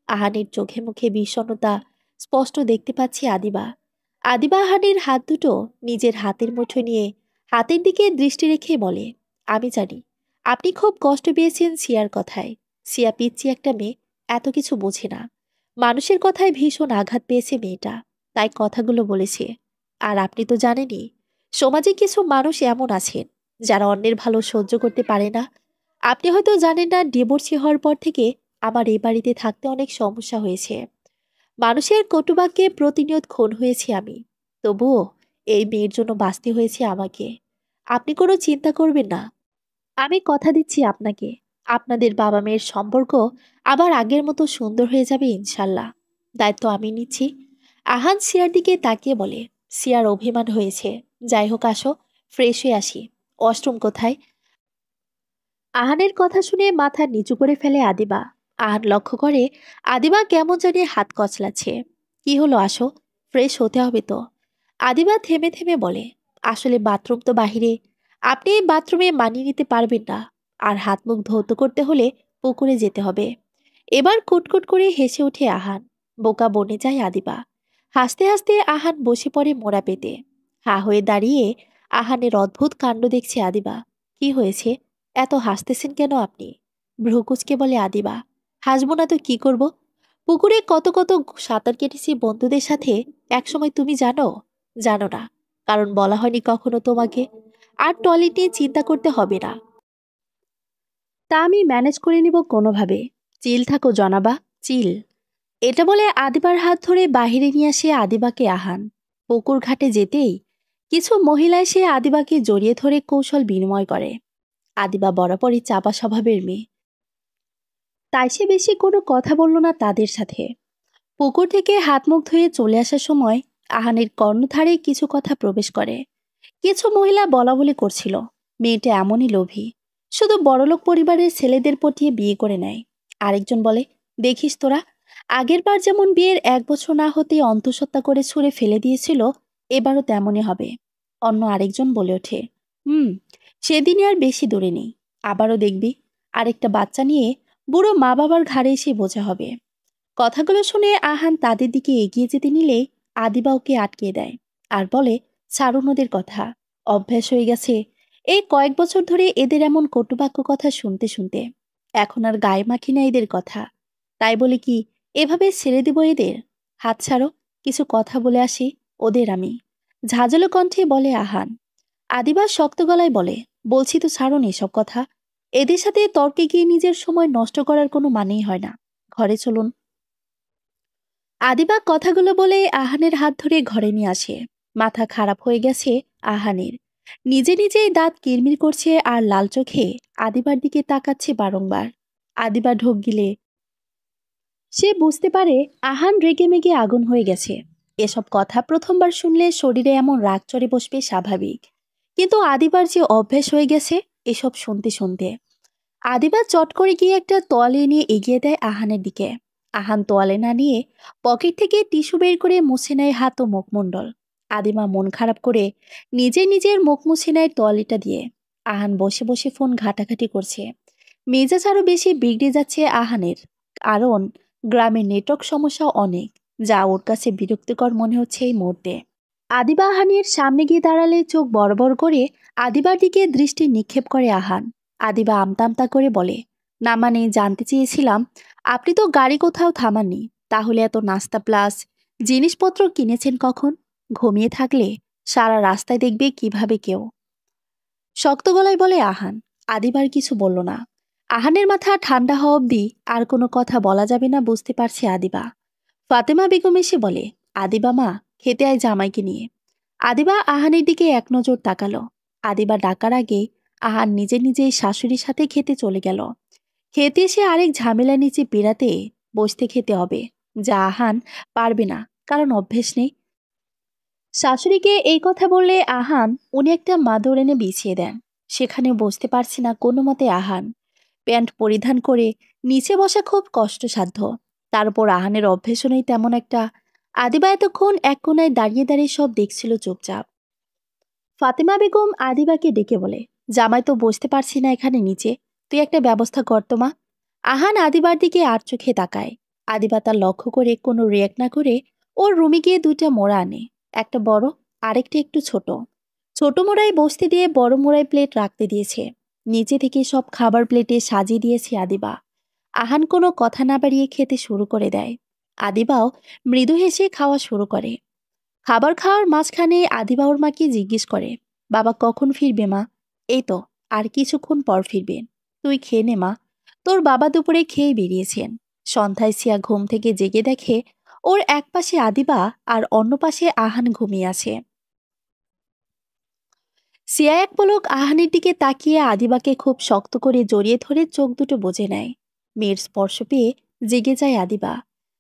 আহানের চোখে মুখে বিষণ্ণতা স্পষ্ট দেখতে পাচ্ছে আদিবা। আদিবা আহানের হাত দুটো নিজের হাতের মুঠোয় নিয়ে হাতের দিকে দৃষ্টি রেখে বলে, আমি জানি আপনি খুব কষ্ট পেয়েছেন সিয়ার কথায়। সিয়া পিচ্ছি একটা মেয়ে, এত কিছু বোঝে না। মানুষের কথায় ভীষণ আঘাত পেয়েছে মেয়েটা, তাই কথাগুলো বলেছে। আর আপনি তো জানেনই, সমাজে কিছু মানুষ এমন আছেন যারা অন্যের ভালো সহ্য করতে পারে না। আপনি হয়তো জানেন না, ডিভোর্সি হওয়ার পর থেকে আমার এই বাড়িতে থাকতে অনেক সমস্যা হয়েছে। মানুষের কটুবাক্যে প্রতিনিয়ত খুন হয়েছি আমি, তবুও এই মেয়ের জন্য বাঁচতে হয়েছে আমাকে। আপনি কোনো চিন্তা করবেন না, আমি কথা দিচ্ছি আপনাকে, আপনাদের বাবা মেয়ের সম্পর্ক আবার আগের মতো সুন্দর হয়ে যাবে ইনশাল্লাহ। দায়িত্ব আমি নিচ্ছি। আহান সিয়ার দিকে তাকিয়ে বলে, সিয়ার অভিমান হয়েছে। যাই হোক, আসো ফ্রেশ হয়ে আসি। ওয়াশরুম কোথায়? আহানের কথা শুনে মাথা নিচু করে ফেলে আদিবা। আহান লক্ষ্য করে আদিবা কেমন জানি হাত কচলাচ্ছে। কি হলো, আসো, ফ্রেশ হতে হবে তো। আদিবা থেমে থেমে বলে, আসলে বাথরুম তো বাহিরে, আপনি এই বাথরুমে মানিয়ে নিতে পারবেন না। আর হাত মুখ ধৌত করতে হলে পুকুরে যেতে হবে। এবার কুটকুট করে হেসে ওঠে আহান। বোকা বনে যায় আদিবা। হাসতে হাসতে আহান বসে পড়ে মোড়া পেতে। হা হয়ে দাঁড়িয়ে আহানের অদ্ভুত কাণ্ড দেখছে আদিবা। কি হয়েছে, এত হাসতেছেন কেন আপনি? ভ্রুকুচকে বলে আদিবা, হাসবো না তো কি করব? পুকুরে কত কত সাঁতার কেটেছি বন্ধুদের সাথে, একসময় তুমি জানো? জানো না, কারণ বলা হয়নি কখনো তোমাকে। আর টয়লেট নিয়ে চিন্তা করতে হবে না, তা আমি ম্যানেজ করে নিব কোনোভাবে। চিল থাকো জনাবা, চিল। এটা বলে আদিবার হাত ধরে বাহিরে নিয়ে আসে আদিবাকে আহান। পুকুর ঘাটে যেতেই কিছু মহিলা এসে আদিবাকে জড়িয়ে ধরে কৌশল বিনিময় করে। আদিবা বরাবরই চাপা স্বভাবের মেয়ে, তাই সে বেশি কোনো কথা বলল না তাদের সাথে। পুকুর থেকে হাত মুখ ধুয়ে চলে আসার সময় আহানের কর্ণধারে কিছু কথা প্রবেশ করে। কিছু মহিলা বলা বলি করছিল, মেয়েটা এমনই লোভী, শুধু বড়লোক পরিবারের ছেলেদের পটিয়ে বিয়ে করে নেয়। আরেকজন বলে, দেখিস তোরা, আগের বার যেমন বিয়ের 1 বছর না হতে অন্তঃসত্ত্বা করে ছুঁড়ে ফেলে দিয়েছিল, এবারও তেমনই হবে। অন্য আরেকজন বলে ওঠে, হুম, সেদিনই আর বেশি দূরে নেই, আবারও দেখবি আরেকটা বাচ্চা নিয়ে বুড়ো মা বাবার ঘাড়ে এসে বোঝা হবে। কথাগুলো শুনে আহান তাদের দিকে এগিয়ে যেতে নিলে আদিবা ওকে আটকে দেয় আর বলে, ছাড়ুন ওদের কথা, অভ্যাস হয়ে গেছে এই কয়েক বছর ধরে এদের এমন কটুবাক্য কথা শুনতে শুনতে। এখন আর গায়ে মাখি না এদের কথা, তাই বলে কি এভাবে ছেড়ে দেব এদের? হাত ছাড়ো, কিছু কথা বলে আসি ওদের আমি। ঝাঁঝালো কণ্ঠে বলে আহান। আদিবা শক্ত গলায় বলে, বলছি তো ছাড়ুন এসব কথা, এদের সাথে তর্কে গিয়ে নিজের সময় নষ্ট করার কোনো মানেই হয় না, ঘরে চলুন। আদিবা কথাগুলো বলে আহানের হাত ধরে ঘরে নিয়ে আসে। মাথা খারাপ হয়ে গেছে আহানের, নিজে নিজেই দাঁত কিরমির করছে আর লাল চোখে আদিবার দিকে তাকাচ্ছে বারংবার। আদিবা ঢোক গিলে সে বুঝতে পারে আহান রেগে মেগে আগুন হয়ে গেছে। এসব কথা প্রথমবার শুনলে শরীরে এমন রাগ চড়ে বসবে স্বাভাবিক, কিন্তু আদিবার যে অভ্যেস হয়ে গেছে এসব শুনতে শুনতে। আদিবা চট করে গিয়ে একটা তোয়ালে নিয়ে এগিয়ে দেয় আহানের দিকে। আহান তোয়ালে না নিয়ে পকেট থেকে টিস্যু বের করে মুছে নেয় হাত ও মুখমণ্ডল। আদিমা মন খারাপ করে নিজে নিজের মুখ মুছে নেয় তোয়ালিটা দিয়ে। আহান বসে বসে ফোন ঘাটাঘাটি করছে। মেজাজ আরো বেশি বিগড়ে যাচ্ছে আহানের, কারণ গ্রামের নেটওয়ার্ক সমস্যা অনেক, যা ওর কাছে বিরক্তিকর মনে হচ্ছে এই মুহূর্তে। আদিবা আহানের সামনে গিয়ে দাঁড়ালে চোখ বড় বড় করে আদিবার দিকে দৃষ্টি নিক্ষেপ করে আহান। আদিবা আমতা করে বলে, না মানে জানতে চেয়েছিলাম, আপনি তো গাড়ি কোথাও থামাননি, তাহলে এত নাস্তা প্লাস জিনিসপত্র কিনেছেন কখন? ঘুমিয়ে থাকলে সারা রাস্তায় দেখবে কিভাবে কেউ। শক্ত গলায় বলে আহান। আদিবার কিছু বলল না। আহানের মাথা ঠান্ডা হওয়া অবধি আর কোনো কথা বলা যাবে না বুঝতে পারছে আদিবা। ফাতেমা বেগম এসে বলে, আদিবা মা, খেতে আয় জামাইকে নিয়ে। আদিবা আহানের দিকে এক নজর তাকালো। আদিবা ডাকার আগে আহান নিজে নিজে শাশুড়ির সাথে খেতে চলে গেল। খেতে এসে আরেক ঝামেলা নিচে পেরাতে বসতে খেতে হবে, যা আহান পারবে না, কারণ অভ্যেস নেই। শাশুড়িকে এই কথা বললে আহান উনি একটা মাদুর এনে বিছিয়ে দেন। সেখানে বসতে পারছে না কোনো মতে আহান। প্যান্ট পরিধান করে নিচে বসা খুব কষ্টসাধ্য। তারপর আহানের অভ্যেসও নেই তেমন একটা। আদিবা এতক্ষণ এক কোনায় দাঁড়িয়ে দাঁড়িয়ে সব দেখছিল চুপচাপ। ফাতেমা বেগম আদিবাকে ডেকে বলে, জামাই তো বসতে পারছি না এখানে নিচে, তুই একটা ব্যবস্থা কর তো মা। আহান আদিবার দিকে আর চোখে তাকায়। আদিবা তার লক্ষ্য করে কোনো রিয়াক্ট না করে ওর রুমে গিয়ে দুইটা মোড়া আনে। একটা বড়, আরেকটা একটু ছোট। ছোট মোড়ায় বসতে দিয়ে বড় মোড়ায় প্লেট রাখতে দিয়েছে। নিচে থেকে সব খাবার প্লেটে সাজিয়ে দিয়েছে আদিবা। আহান কোনো কথা না বাড়িয়ে খেতে শুরু করে দেয়। আদিবাও মৃদু হেসে খাওয়া শুরু করে। খাবার খাওয়ার মাঝখানে আদিবা ওর মাকে জিজ্ঞেস করে, বাবা কখন ফিরবে মা? এই তো আর কিছুক্ষণ পর ফিরবেন, তুই খেয়ে নে মা। তোর বাবা দুপুরে খেয়ে বেরিয়েছেন। সন্ধ্যায় সিয়া ঘুম থেকে জেগে দেখে ওর এক পাশে আদিবা আর অন্য পাশে আহান ঘুমিয়ে আছে। সিয়া এক পলক আহানের দিকে তাকিয়ে আদিবাকে খুব শক্ত করে জড়িয়ে ধরে চোখ দুটো বুজে নেয়। মেয়ের স্পর্শ পেয়ে জেগে যায় আদিবা।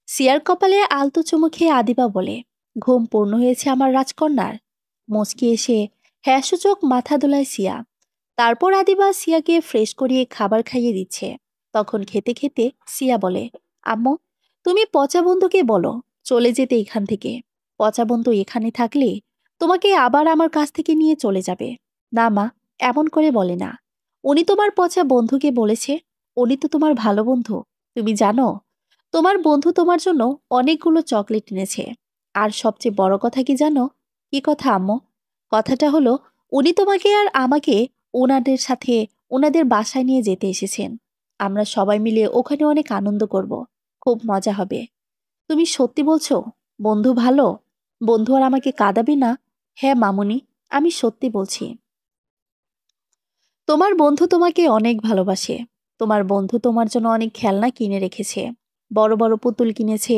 সিয়ার কপালে আলতো চুমু খেয়ে আদিবা বলে, ঘুম পূর্ণ হয়েছে আমার রাজকন্যার। মুচকি এসে হ্যাঁ সূচক মাথা দোলায় সিয়া। তারপর আদিবা সিয়াকে ফ্রেশ করিয়ে খাবার খাইয়ে দিচ্ছে। তখন খেতে খেতে সিয়া বলে, আম্মু, তুমি পচা বন্ধুকে বলো চলে যেতে এখান থেকে। পচা বন্ধু এখানে থাকলে তোমাকে আবার আমার কাছ থেকে নিয়ে চলে যাবে। না মা, এমন করে বলে না। উনি তোমার পচা বন্ধুকে বলেছে। উনি তো তোমার ভালো বন্ধু। তুমি জানো, তোমার বন্ধু তোমার জন্য অনেকগুলো চকলেট এনেছে। আর সবচেয়ে বড় কথা কি জানো? কি কথা আম্মু? কথাটা হলো, উনি তোমাকে আর আমাকে ওনাদের সাথে ওনাদের বাসায় নিয়ে যেতে এসেছেন। আমরা সবাই মিলে ওখানে অনেক আনন্দ করব। খুব মজা হবে। তুমি সত্যি বলছো? বন্ধু ভালো? বন্ধু আর আমাকে কাঁদাবে না? হ্যাঁ মামুনি, আমি সত্যি বলছি। তোমার বন্ধু তোমাকে অনেক ভালোবাসে। তোমার বন্ধু তোমার জন্য অনেক খেলনা কিনে রেখেছে। বড় বড় পুতুল কিনেছে।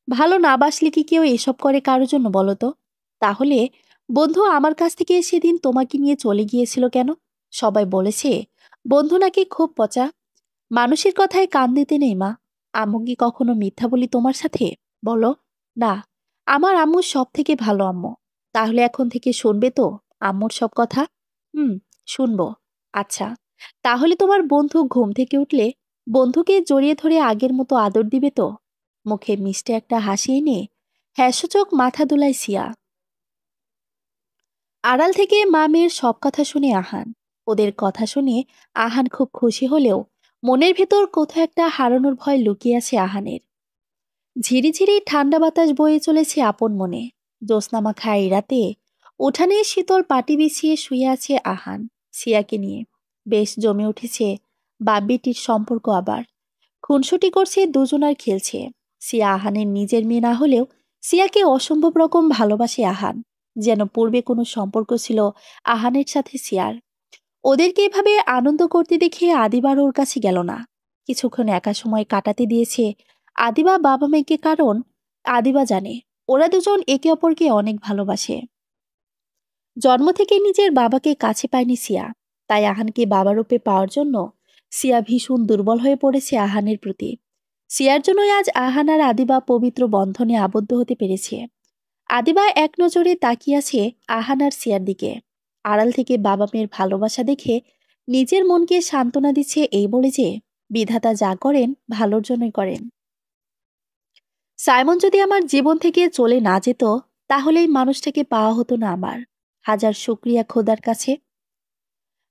ভালো না বাসলে কি কেউ এসব করে কারোর জন্য বলো তো? তাহলে বন্ধু আমার কাছ থেকে সেদিন তোমাকে নিয়ে চলে গিয়েছিল কেন? সবাই বলেছে বন্ধু নাকি খুব পচা। মানুষের কথায় কান দিতে নেই মা। আম্মু কি কখনো মিথ্যা বলি তোমার সাথে? বলো। না, আমার আম্মু সব থেকে ভালো আম্মু। তাহলে এখন থেকে শুনবে তো আম্মুর সব কথা? হুম, শুনবো। আচ্ছা, তাহলে তোমার বন্ধু ঘুম থেকে উঠলে বন্ধুকে জড়িয়ে ধরে আগের মতো আদর দিবে তো? মুখে মিষ্টি একটা হাসি এনে হ্যাসূচক মাথা দুলায় সিয়া। আড়াল থেকে মা মেয়ের সব কথা শুনে আহান। ওদের কথা শুনে আহান খুব খুশি হলেও মনের ভেতর কোথাও একটা হারানোর ভয় লুকিয়ে আছে আহানের। ঝিরিঝিরি ঠান্ডা বাতাস বয়ে চলেছে আপন মনে। জ্যোৎস্নামাখা এই রাতে উঠানে শীতল পাটি বিছিয়ে শুয়ে আছে আহান সিয়াকে নিয়ে। বেশ জমে উঠেছে বাপ বেটির সম্পর্ক আবার। খুনসুটি করছে দুজনার খেলছে। সিয়া আহানের নিজের মেয়ে না হলেও সিয়াকে অসম্ভব রকম ভালোবাসে আহান। যেন পূর্বে কোনো সম্পর্ক ছিল আহানের সাথে সিয়ার। ওদেরকে এভাবে আনন্দ করতে দেখে আদিবার ওর কাছে গেল না। কিছুক্ষণ একা সময় কাটাতে দিয়েছে আদিবা বাবা মেয়েকে, কারণ আদিবা জানে ওরা দুজন একে অপরকে অনেক ভালোবাসে। জন্ম থেকে নিজের বাবাকে কাছে পায়নি সিয়া। তাই আহানকে বাবা রূপে পাওয়ার জন্য সিয়া ভীষণ দুর্বল হয়ে পড়েছে আহানের প্রতি। সিয়ার জন্যই আজ আহান আর আদিবা পবিত্র বন্ধনে আবদ্ধ হতে পেরেছে। আদিবা এক নজরে তাকিয়ে আছে আহান আর সিয়ার দিকে। আড়াল থেকে বাবা মেয়ের ভালোবাসা দেখে নিজের মনকে সান্ত্বনা দিচ্ছে এই বলে যে বিধাতা যা করেন ভালোর জন্যই করেন। সাইমন যদি আমার জীবন থেকে চলে না যেত, তাহলে এই মানুষটাকে পাওয়া হতো না আমার। হাজার শুক্রিয়া খোদার কাছে।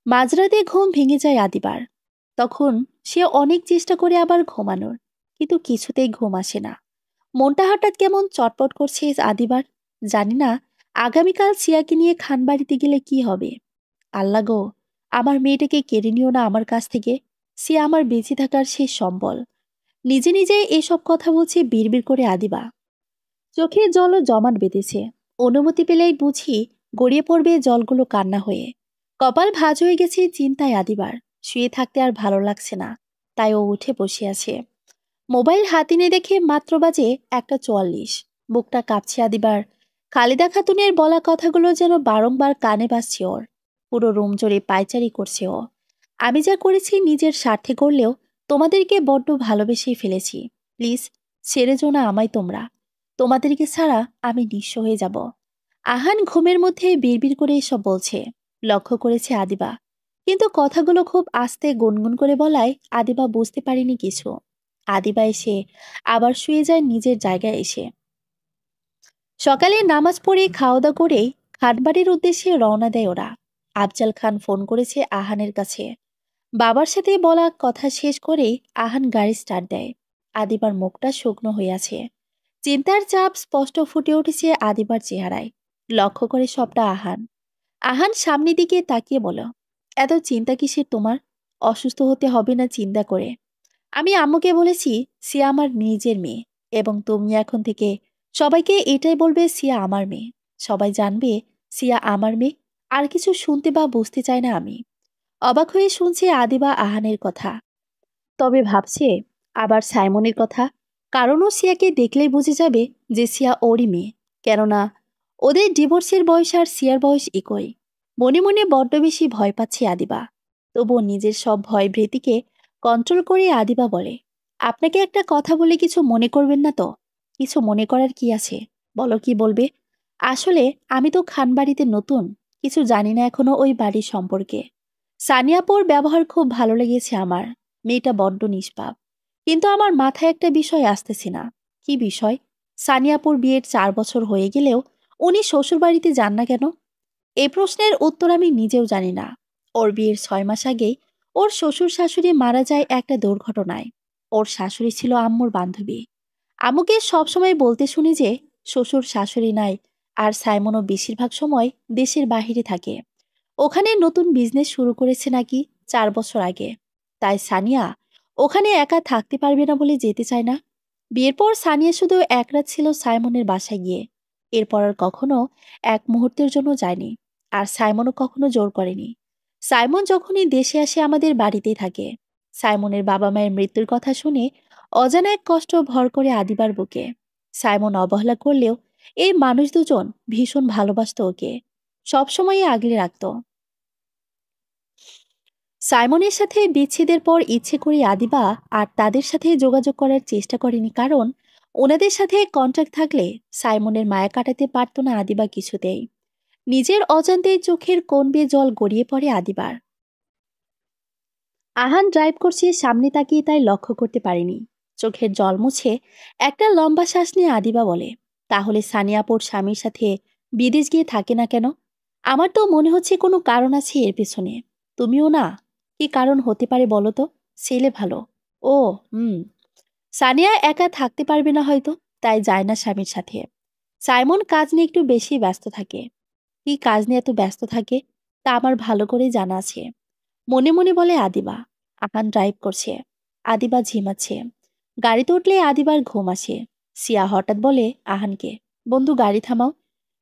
মাঝরাতে ঘুম ভেঙে যায় আদিবার। তখন সে অনেক চেষ্টা করে আবার ঘুমানোর, কিন্তু কিছুতেই ঘুম আসে না। মনটা হঠাৎ কেমন চটপট করছে আদিবার। জানি না আগামীকাল সিয়াকে নিয়ে খানবাড়িতে গেলে কি হবে। আল্লাহ গো, আমার মেয়েটাকে কেড়ে নিও না আমার কাছ থেকে। সিয়া আমার বেঁচে থাকার শেষ সম্বল। নিজে নিজে এসব কথা বলছে বিড়বিড় করে আদিবা। চোখে জলও জমাট বেঁধেছে। অনুমতি পেলেই বুঝি গড়িয়ে পড়বে জলগুলো কান্না হয়ে। কপাল ভাঁজ হয়ে গেছে চিন্তায় আদিবার। শুয়ে থাকতে আর ভালো লাগছে না, তাই ও উঠে বসে আছে। মোবাইল হাতে নিয়ে দেখে মাত্র বাজে 1:44। বুকটা কাঁপছে আদিবার। খালিদা খাতুনের বলা কথাগুলো যেন বারংবার কানে বাজছে ওর। পুরো রুম জুড়ে পায়চারি করছে ও। আমি যা করেছি নিজের স্বার্থে করলেও তোমাদেরকে বড্ড ভালোবেসেই ফেলেছি। প্লিজ ছেড়ে যেও না আমায় তোমরা। তোমাদেরকে ছাড়া আমি নিঃস্ব হয়ে যাব। আহান ঘুমের মধ্যে বিড়বিড় করে এসব বলছে। লক্ষ্য করেছে আদিবা, কিন্তু কথাগুলো খুব আস্তে গুনগুন করে বলায় আদিবা বুঝতে পারেনি কিছু। আদিবা এসে আবার শুয়ে যায় নিজের জায়গায় এসে। সকালে নামাজ পড়ে খাওয়া দাওয়া করেই খাটবাড়ির উদ্দেশ্যে রওনা দেয় ওরা। আফজাল খান ফোন করেছে আহানের কাছে। বাবার সাথে বলা কথা শেষ করেই আহান গাড়ি স্টার্ট দেয়। আদিবার মুখটা শুকনো হয়ে আছে। চিন্তার চাপ স্পষ্ট ফুটে উঠেছে আদিবার চেহারায়। লক্ষ্য করে সবটা আহান। আহান সামনের দিকে তাকিয়ে বলল, এত চিন্তা কিসের তোমার? অসুস্থ হতে হবে না চিন্তা করে। আমি আম্মুকে বলেছি সিয়া আমার নিজের মেয়ে, এবং তুমি এখন থেকে সবাইকে এটাই বলবে সিয়া আমার মেয়ে। সবাই জানবে সিয়া আমার মেয়ে। আর কিছু শুনতে বা বুঝতে চায় না আমি। অবাক হয়ে শুনছে আদিবা আহানের কথা। তবে ভাবছে আবার সাইমনের কথা। কারণও সিয়াকে দেখলেই বুঝে যাবে যে সিয়া ওরই মেয়ে। কেননা ওদের ডিভোর্সের বয়স আর সিয়ার বয়স একই। মনে মনে বড্ড বেশি ভয় পাচ্ছে আদিবা। তবুও নিজের সব ভয় ভীতিকে কন্ট্রোল করে আদিবা বলে, আপনাকে একটা কথা বলে কিছু মনে করবেন না তো? কিছু মনে করার কি আছে, বলো কি বলবে। আসলে আমি তো খানবাড়িতে নতুন, কিছু জানি না এখনো ওই বাড়ির সম্পর্কে। সানিয়াপুর ব্যবহার খুব ভালো লেগেছে আমার। মেয়েটা বড্ড নিষ্পাপ। কিন্তু আমার মাথায় একটা বিষয় আসতেছে না। কি বিষয়? সানিয়াপুর বিয়ের 4 বছর হয়ে গেলেও উনি শ্বশুরবাড়িতে যান না কেন? এই প্রশ্নের উত্তর আমি নিজেও জানি না। ওর বিয়ের 6 মাস আগেই ওর শ্বশুর শাশুড়ি মারা যায় একটা দুর্ঘটনায়। ওর শাশুড়ি ছিল আম্মুর বান্ধবী। আম্মুকে সবসময় বলতে শুনি যে শ্বশুর শাশুড়ি নাই, আর সাইমনও বেশিরভাগ সময় দেশের বাহিরে থাকে। ওখানে নতুন বিজনেস শুরু করেছে নাকি 4 বছর আগে। তাই সানিয়া ওখানে একা থাকতে পারবে না বলে যেতে চায় না। বিয়ের পর সানিয়া শুধু এক রাত ছিল সাইমনের বাসায় গিয়ে। এরপর আর কখনো এক মুহূর্তের জন্য যায়নি। আর সাইমনও কখনো জোর করেনি। সাইমন যখনই দেশে আসে আমাদের বাড়িতেই থাকে। সাইমনের বাবা মায়ের মৃত্যুর কথা শুনে অজানা এক কষ্ট ভর করে আদিবার বুকে। সাইমন অবহেলা করলেও এই মানুষ দুজন ভীষণ ভালোবাসত ওকে। সবসময়ই আগলে রাখত। সাইমনের সাথে বিচ্ছেদের পর ইচ্ছে করে আদিবা আর তাদের সাথে যোগাযোগ করার চেষ্টা করেনি, কারণ ওনাদের সাথে কন্ট্যাক্ট থাকলে সাইমনের মায়া কাটাতে পারত না আদিবা কিছুতেই। নিজের অজান্তেই চোখের কোণ বেয়ে জল গড়িয়ে পড়ে আদিবার। আহান ড্রাইভ করছে, সামনে তাকিয়ে তাই লক্ষ্য করতে পারেনি। চোখের জল মুছে একটা লম্বা শ্বাস নিয়ে আদিবা বলে, তাহলে সানিয়াপুর স্বামীর সাথে বিদেশ গিয়ে থাকে না কেন? আমার তো মনে হচ্ছে কোনো কারণ আছে এর পেছনে। তুমিও না? কি কারণ হতে পারে বলো তো? ছেলে ভালো। ও, হুম। সানিয়া একা থাকতে পারবে না হয়তো, তাই যায় না স্বামীর সাথে। সাইমন কাজ নিয়ে একটু বেশি ব্যস্ত থাকে। কি কাজ নিয়ে এত ব্যস্ত থাকে তা আমার ভালো করে জানা আছে। মনে মনে বলে আদিবা। আহান ড্রাইভ করছে। আদিবা ঝিমাচ্ছে। গাড়িতে উঠলে আদিবার ঘুম আসে। সিয়া হঠাৎ বলে আহানকে, বন্ধু গাড়ি থামাও।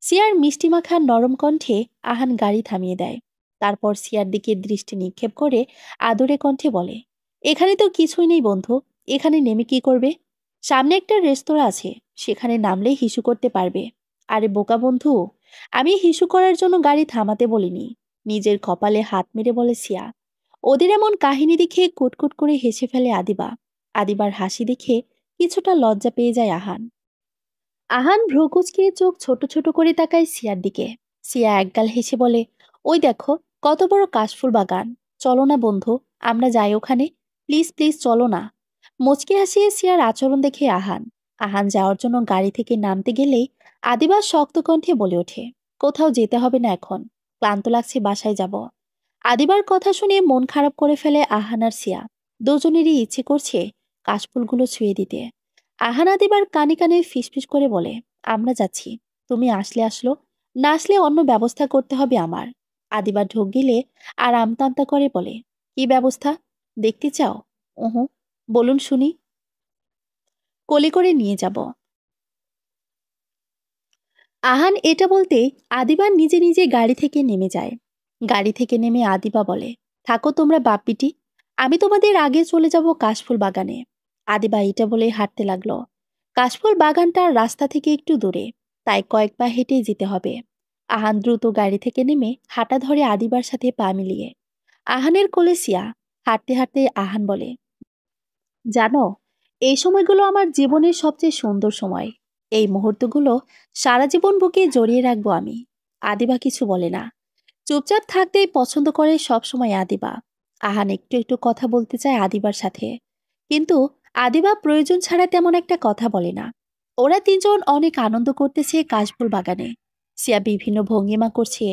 সিয়ার মিষ্টি মাখা নরম কণ্ঠে আহান গাড়ি থামিয়ে দেয়। তারপর সিয়ার দিকে দৃষ্টি নিক্ষেপ করে আদরে কণ্ঠে বলে, এখানে তো কিছুই নেই বন্ধু। এখানে নেমে কি করবে? সামনে একটা রেস্তোরাঁ আছে, সেখানে নামলেই হিসু করতে পারবে। আরে বোকা বন্ধু, আমি হিসু করার জন্য গাড়ি থামাতে বলিনি। নিজের কপালে হাত মেরে বলে সিয়া। ওদের এমন কাহিনী দেখে কুটকুট করে হেসে ফেলে আদিবা। আদিবার হাসি দেখে কিছুটা লজ্জা পেয়ে যায় আহান। আহান ভ্রু কুঁচকে চোখ ছোট ছোট করে তাকায় সিয়ার দিকে। সিয়া একগাল হেসে বলে, ওই দেখো কত বড় কাশফুল বাগান। চলো না বন্ধু, আমরা যাই ওখানে। প্লিজ প্লিজ চলো না। মুচকে হাসিয়ে সিয়ার আচরণ দেখে আহান আহান যাওয়ার জন্য গাড়ি থেকে নামতে গেলেই আদিবা শক্ত কণ্ঠে বলে ওঠে, কোথাও যেতে হবে না এখন। ক্লান্ত লাগছে, বাসায় যাব। আদিবার কথা শুনে মন খারাপ করে ফেলে আহান আর সিয়া। দুজনেরই ইচ্ছে করছে কাশফুলগুলো ছুঁয়ে দিতে। আহান আদিবার কানে কানে ফিসফিস করে বলে, আমরা যাচ্ছি। তুমি আসলে আসলো, না আসলে অন্য ব্যবস্থা করতে হবে আমার। আদিবা ঢোক গিলে আর আমতা আমতা করে বলে, কি ব্যবস্থা? দেখতে চাও? ওহো, বলুন শুনি। কোলে করে নিয়ে যাব। আহান এটা বলতে আদিবা নিজে নিজে গাড়ি থেকে নেমে যায়। গাড়ি থেকে নেমে আদিবা বলে, থাকো তোমরা বাপ্পিটি, আমি তোমাদের আগে চলে যাব কাশফুল বাগানে। আদিবা এটা বলে হাঁটতে লাগলো। কাশফুল বাগানটা রাস্তা থেকে একটু দূরে, তাই কয়েক পা হেঁটে যেতে হবে। আহান দ্রুত গাড়ি থেকে নেমে হাঁটা ধরে আদিবার সাথে পা মিলিয়ে। আহানের কোলে সিয়া। হাঁটতে হাঁটতে আহান বলে, জানো, এই সময়গুলো আমার জীবনের সবচেয়ে সুন্দর সময়। এই মুহূর্তগুলো সারা জীবন বুকে জড়িয়ে রাখবো আমি। আদিবা কিছু বলে না, চুপচাপ থাকতেই পছন্দ করে সব সময় আদিবা। আহান একটু একটু কথা বলতে চায় আদিবার সাথে, কিন্তু আদিবা প্রয়োজন ছাড়া তেমন একটা কথা বলে না। ওরা তিনজন অনেক আনন্দ করতেছে কাশফুল বাগানে। সিয়া বিভিন্ন ভঙ্গিমা করছে,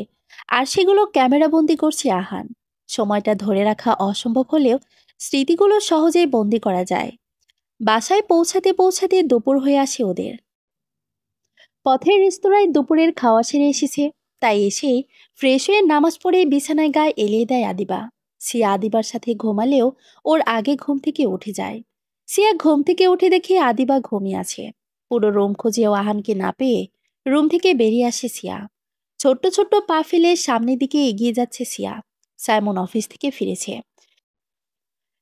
আর সেগুলো ক্যামেরাবন্দি করছে আহান। সময়টা ধরে রাখা অসম্ভব হলেও স্মৃতিগুলো সহজেই বন্দি করা যায়। বাসায় পৌঁছাতে পৌঁছাতে দুপুর হয়ে আসে ওদের। পথের রেস্তোরাঁয় দুপুরের খাওয়া সেরে এসেছে, তাই এসেই ফ্রেশ হয়ে নামাজ পড়ে বিছানায় গায়ে এলিয়ে দেয় আদিবা। সিয়া আদিবার সাথে ঘুমালেও ওর আগে ঘুম থেকে উঠে যায়। সিয়া ঘুম থেকে উঠে দেখে আদিবা ঘুমিয়ে আছে। পুরো রুম খুঁজেও আহানকে না পেয়ে রুম থেকে বেরিয়ে আসে সিয়া। ছোট্ট ছোট্ট পা ফেলে সামনের দিকে এগিয়ে যাচ্ছে সিয়া। সাইমন অফিস থেকে ফিরেছে।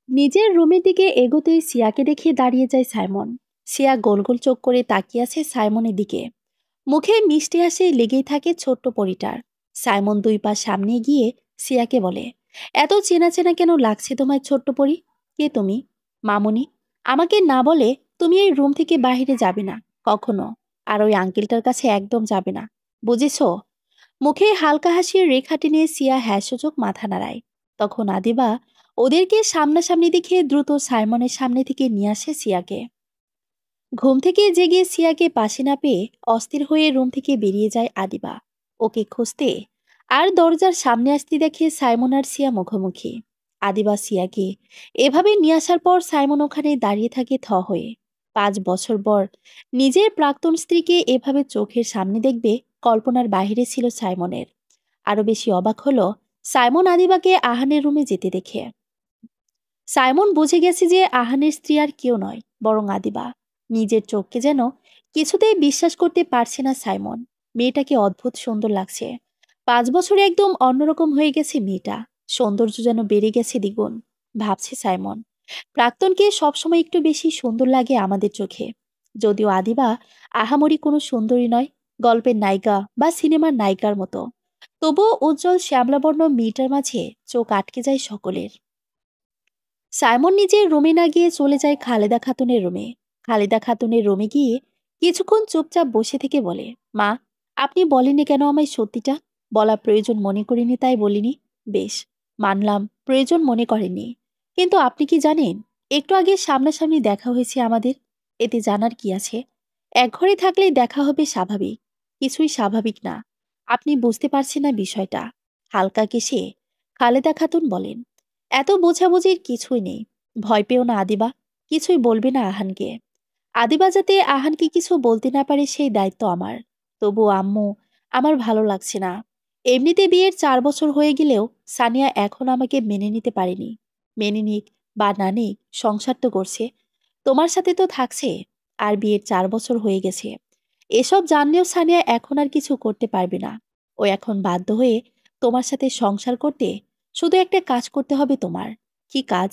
নিজের রুমের দিকে এগোতেই সিয়াকে দেখে দাঁড়িয়ে যায় সাইমন। সিয়া গোল গোল চোখ করে তাকিয়ে আছে সাইমনের দিকে। মুখে মিষ্টি হাসি লেগেই থাকে ছোট্ট পরিটার। সাইমন দুই পা সামনে গিয়ে সিয়াকে বলে, এত চেনা চেনা কেন লাগছে তোমায় ছোট্ট পরি? কে তুমি? মামুনি। আমাকে না বলে তুমি এই রুম থেকে বাইরে যাবে না কখনো। আর ওই আঙ্কেলটার কাছে একদম যাবে না, বুঝেছো? মুখে হালকা হাসির রেখা টেনে সিয়া হ্যাঁ সূচক মাথা নাড়ায়। তখন আদিবা ওদেরকে সামনাসামনি দেখে দ্রুত সাইমনের সামনে থেকে নিয়ে আসে সিয়াকে। ঘুম থেকে জেগে সিয়াকে পাশে না পেয়ে অস্থির হয়ে রুম থেকে বেরিয়ে যায় আদিবা ওকে খুঁজতে। আর দরজার সামনে আসতে দেখে সাইমন আর সিয়া মুখোমুখি। আদিবা সিয়াকে এভাবে নিয়ে আসার পর সাইমন ওখানে দাঁড়িয়ে থাকে থ হয়ে। 5 বছর পর নিজের প্রাক্তন স্ত্রীকে এভাবে চোখের সামনে দেখবে কল্পনার বাহিরে ছিল সাইমনের। আরো বেশি অবাক হলো সাইমন আদিবাকে আহানের রুমে যেতে দেখে। সাইমন বুঝে গেছে যে আহানের স্ত্রী আর কেউ নয়, বরং আদিবা। নিজের চোখকে যেন কিছুতেই বিশ্বাস করতে পারছে না সাইমন। মেয়েটাকে অদ্ভুত সুন্দর লাগছে। 5 বছরে একদম অন্যরকম হয়ে গেছে মেয়েটা। সৌন্দর্য যেন বেড়ে গেছে দ্বিগুণ। ভাবছে সাইমন, প্রাক্তনকে সবসময় একটু বেশি সুন্দর লাগে আমাদের চোখে। যদিও আদিবা আহামরি কোনো সুন্দরী নয়, গল্পের নায়িকা বা সিনেমার নায়িকার মতো, তবুও উজ্জ্বল শ্যামলাবর্ণ মেয়েটার মাঝে চোখ আটকে যায় সকলের। সাইমন নিজের রুমে না গিয়ে চলে যায় খালেদা খাতুনের রুমে। খালেদা খাতুনের রুমে গিয়ে কিছুক্ষণ চুপচাপ বসে থেকে বলে, মা, আপনি বলেননি কেন আমায় সত্যিটা? বলা প্রয়োজন মনে করিনি তাই বলিনি। বেশ, মানলাম প্রয়োজন মনে করেননি, কিন্তু আপনি কি জানেন একটু আগে সামনাসামনি দেখা হয়েছে আমাদের? এতে জানার কি আছে? এক ঘরে থাকলেই দেখা হবে স্বাভাবিক। কিছুই স্বাভাবিক না। আপনি বুঝতে পারছেন না বিষয়টা। হালকা কেশে খালেদা খাতুন বলেন, এত বোঝাবুঝির কিছুই নেই। ভয় পেও না আদিবা, কিছুই বলবে না আহানকে। আদিবা যাতে আহানকে কিছু বলতে না পারে সেই দায়িত্ব আমার। তবু আম্মু, আমার ভালো লাগছে না। এমনিতে বিয়ের 4 বছর হয়ে গেলেও সানিয়া এখন আমাকে মেনে নিতে পারেনি। মেনে নিক বা না নিক, সংসার তো করছে, তোমার সাথে তো থাকছে। আর বিয়ের 4 বছর হয়ে গেছে। এসব জানলেও সানিয়া এখন আর কিছু করতে পারবে না। ও এখন বাধ্য হয়ে তোমার সাথে সংসার করতে। শুধু একটা কাজ করতে হবে তোমার। কি কাজ?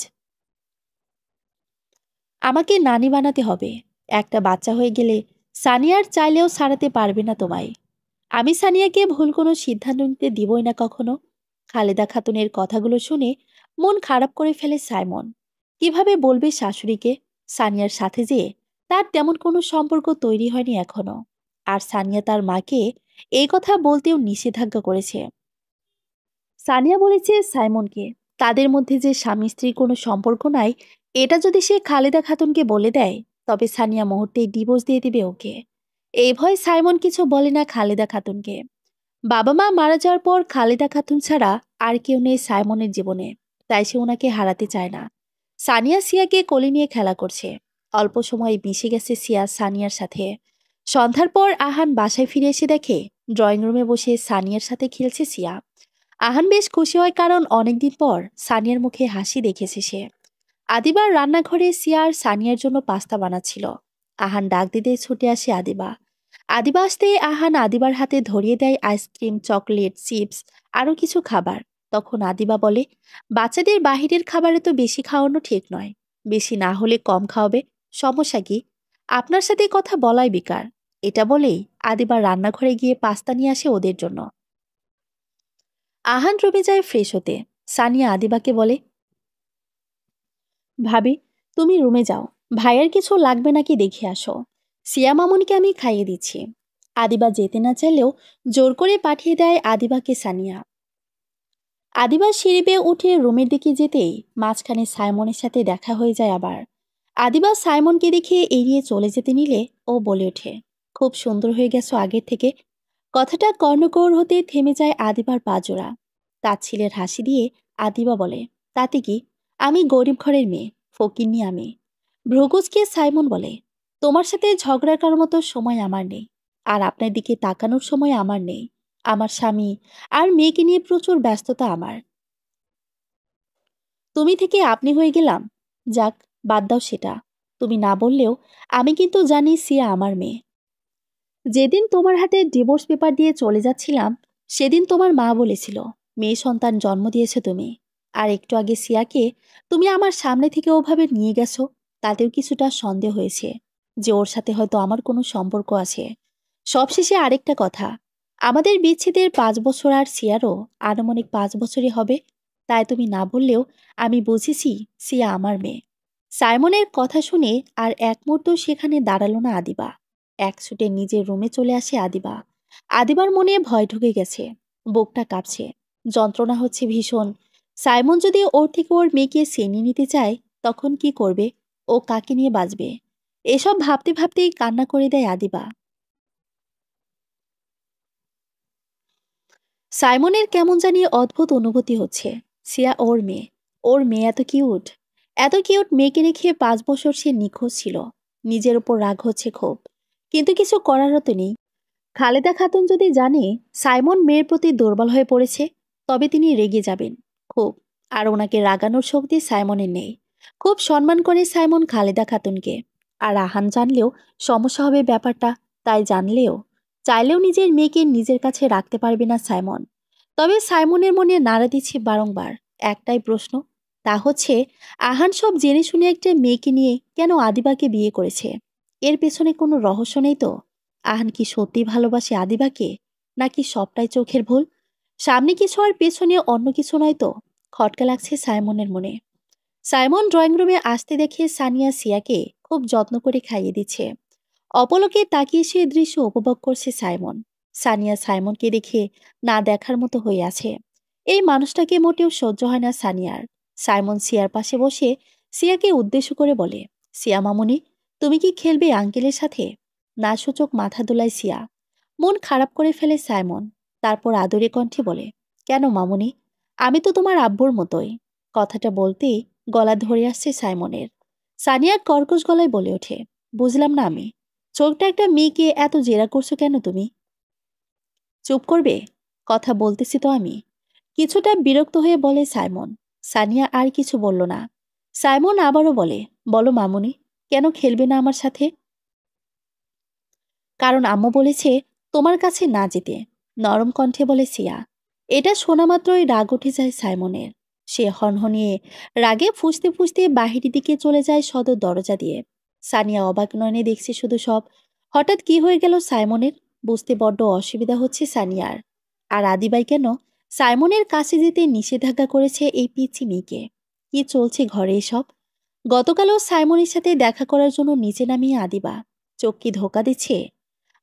আমাকে নানি বানাতে হবে। একটা বাচ্চা হয়ে গেলে সানিয়ার চাইলেও সারাতে পারবে না তোমায়। আমি সানিয়াকে ভুল কোনো সিদ্ধান্ত নিতে দিবই না কখনো। খালেদা খাতুনের কথাগুলো শুনে মন খারাপ করে ফেলে সাইমন। কিভাবে বলবে শাশুড়িকে? সানিয়ার সাথে যে তার তেমন কোনো সম্পর্ক তৈরি হয়নি এখনো। আর সানিয়া তার মাকে এই কথা বলতেও নিষেধাজ্ঞা করেছে। সানিয়া বলেছে সাইমনকে তাদের মধ্যে যে স্বামী স্ত্রীর কোনো সম্পর্ক নাই, এটা যদি সে খালেদা খাতুনকে বলে দেয়, তবে সানিয়া মুহূর্তেই ডিভোর্স দিয়ে দিবে ওকে। এই ভয়ে সাইমন কিছু বলে না খালেদা খাতুনকে। বাবা মা মারা যাওয়ার পর খালেদা খাতুন ছাড়া আর কেউ নেই সাইমনের জীবনে, তাই সে ওনাকে হারাতে চায় না। সানিয়া সিয়াকে কোলে নিয়ে খেলা করছে। অল্প সময় মিশে গেছে সিয়া সানিয়ার সাথে। সন্ধ্যার পর আহান বাসায় ফিরে এসে দেখে ড্রয়িং রুমে বসে সানিয়ার সাথে খেলছে সিয়া। আহান বেশ খুশি হয়, কারণ অনেকদিন পর সানিয়ার মুখে হাসি দেখেছে সে। আদিবার রান্নাঘরে সিয়া আর সানিয়ার জন্য পাস্তা বানাচ্ছিল। আহান ডাক দিতে ছুটে আসে আদিবা। আদিবা আসতে আহান আদিবার হাতে ধরিয়ে দেয় আইসক্রিম, চকলেট, চিপস, আরও কিছু খাবার। তখন আদিবা বলে, বাচ্চাদের বাহিরের খাবারে তো বেশি খাওয়ানো ঠিক নয়। বেশি না হলে কম খাওয়াবে, সমস্যা কি? আপনার সাথে কথা বলাই বেকার। এটা বলেই আদিবা রান্নাঘরে গিয়ে পাস্তা নিয়ে আসে ওদের জন্য। আহান রুমে যায় ফ্রেশ হতে। সানিয়া আদিবাকে বলে, ভাবি, তুমি রুমে যাও, ভাইয়ের কিছু লাগবে নাকি দেখে আসো। সিয়া মামুনিকে আমি খাইয়ে দিচ্ছি। আদিবা যেতে না চাইলেও জোর করে পাঠিয়ে দেয় আদিবাকে সানিয়া। আদিবা সিঁড়ি বেয়ে উঠে রুমের দিকে যেতেই মাঝখানে সাইমনের সাথে দেখা হয়ে যায় আবার। আদিবা সাইমনকে দেখে এড়িয়ে চলে যেতে নিলে ও বলে ওঠে, খুব সুন্দর হয়ে গেছো আগের থেকে। কথাটা কর্ণকৌর হতে থেমে যায় আদিবার পাজোড়া। তাচ্ছিলের হাসি দিয়ে আদিবা বলে, তাতে কি, আমি গরিব ঘরের মেয়ে, ফকিন্নি আমি। ভ্রুকুচকে সাইমন বলে, তোমার সাথে ঝগড়া করার মতো সময় আমার নেই, আর আপনার দিকে তাকানোর সময় আমার নেই। আমার স্বামী আর মেয়েকে নিয়ে প্রচুর ব্যস্ততা আমার। তুমি থেকে আপনি হয়ে গেলাম। যাক, বাদ দাও সেটা। তুমি না বললেও আমি কিন্তু জানি সিয়া আমার মেয়ে। যেদিন তোমার হাতে ডিভোর্স পেপার দিয়ে চলে যাচ্ছিলাম, সেদিন তোমার মা বলেছিল মেয়ে সন্তান জন্ম দিয়েছে তুমি। আর একটু আগে সিয়াকে তুমি আমার সামনে থেকে ওভাবে নিয়ে গেছো, তাতেও কিছুটা সন্দেহ হয়েছে যে ওর সাথে হয়তো আমার কোনো সম্পর্ক আছে। সবশেষে আরেকটা কথা, আমাদের বিচ্ছেদের 5 বছর আর সিয়ারও আনুমানিক 5 বছরই হবে। তাই তুমি না বললেও আমি বুঝেছি সিয়া আমার মেয়ে। সাইমনের কথা শুনে আর এক মুহূর্ত সেখানে দাঁড়ালো না আদিবা। এক ছুটে নিজের রুমে চলে আসে আদিবা। আদিবার মনে ভয় ঢুকে গেছে, বুকটা কাঁপছে, যন্ত্রণা হচ্ছে ভীষণ। সাইমন যদি ওর থেকে ওর মেয়েকে ছিনিয়ে নিতে চায়, তখন কি করবে? ও কাকে নিয়ে বাঁচবে? এসব ভাবতে ভাবতেই কান্না করে দেয় আদিবা। সাইমনের কেমন জানি অদ্ভুত অনুভূতি হচ্ছে। সিয়া ওর মেয়ে, ওর মেয়ে এত কিউট। এত কিউট মেয়েকে রেখে 5 বছর সে নিখোঁজ ছিল। নিজের উপর রাগ হচ্ছে খুব, কিন্তু কিছু করারও তো নেই। খালেদা খাতুন যদি জানে সাইমন মেয়ের প্রতি দুর্বল হয়ে পড়েছে, তবে তিনি রেগে যাবেন খুব। আর ওনাকে রাগানোর শক্তি সাইমনের নেই। খুব সম্মান করে সাইমন খালেদা খাতুনকে। আর আহান জানলেও সমস্যা হবে ব্যাপারটা। তাই জানলেও চাইলেও নিজের মেয়েকে নিজের কাছে রাখতে পারবে না সাইমন। তবে সাইমনের মনে নাড়া দিচ্ছে বারংবার একটাই প্রশ্ন, তা হচ্ছে আহান সব জেনে শুনে একটা মেয়েকে নিয়ে কেন আদিবাকে বিয়ে করেছে? এর পেছনে কোনো রহস্য নেই তো? আহান কি সত্যি ভালোবাসে আদিবাকে, নাকি সবটাই চোখের ভুল? সামনে কিছু আর পেছনে অন্য কিছু নয় তো? খটকা লাগছে সাইমনের মনে। সাইমন ড্রয়িং রুমে আসতে দেখে সানিয়া সিয়াকে খুব যত্ন করে খাইয়ে দিচ্ছে। অপলকে তাকিয়ে সে দৃশ্য উপভোগ করছে সাইমন। সানিয়া সাইমনকে দেখে না দেখার মতো হয়ে আছে। এই মানুষটাকে মোটেও সহ্য হয় না সানিয়ার। সাইমন সিয়ার পাশে বসে সিয়াকে উদ্দেশ্য করে বলে, সিয়া মামুনি, তুমি কি খেলবে আঙ্কেলের সাথে? না সূচক মাথা দোলায় সিয়া। মন খারাপ করে ফেলে সাইমন। তারপর আদরে কণ্ঠে বলে, কেন মামুনি, আমি তো তোমার আব্বুর মতোই। কথাটা বলতেই গলা ধরে আসছে সাইমনের। সানিয়া কর্কশ গলায় বলে ওঠে, বুঝলাম না আমি। ছোট্ট একটা মেয়েকে এত জেরা করছো কেন তুমি? চুপ করবে? কথা বলতেছি তো আমি। কিছুটা বিরক্ত হয়ে বলে সাইমন। সানিয়া আর কিছু বলল না। সাইমন আবারও বলে, বলো মামুনি, কেন খেলবে না আমার সাথে? কারণ আম্মু বলেছে তোমার কাছে না যেতে, নরম কণ্ঠে বলে সিয়া। এটা শোনা মাত্রই রাগ উঠে যায় সাইমনের। সে হনহনিয়ে রাগে ফুঁসতে ফুঁসতে বাহিরের দিকে চলে যায় সদর দরজা দিয়ে। সানিয়া অবাক নয়নে দেখছে শুধু সব। হঠাৎ কি হয়ে গেল সাইমনের? বুঝতে বড্ড অসুবিধা হচ্ছে সানিয়ার। আর আদিবাই কেন সাইমনের কাছে যেতে নিষেধাজ্ঞা করেছে এই পিচ্ছি মেয়েকে? কি চলছে ঘরে এসব? গতকালও সাইমনের সাথে দেখা করার জন্য নিচে নামিয়ে আদিবা। চোখ কি ধোকা দিচ্ছে?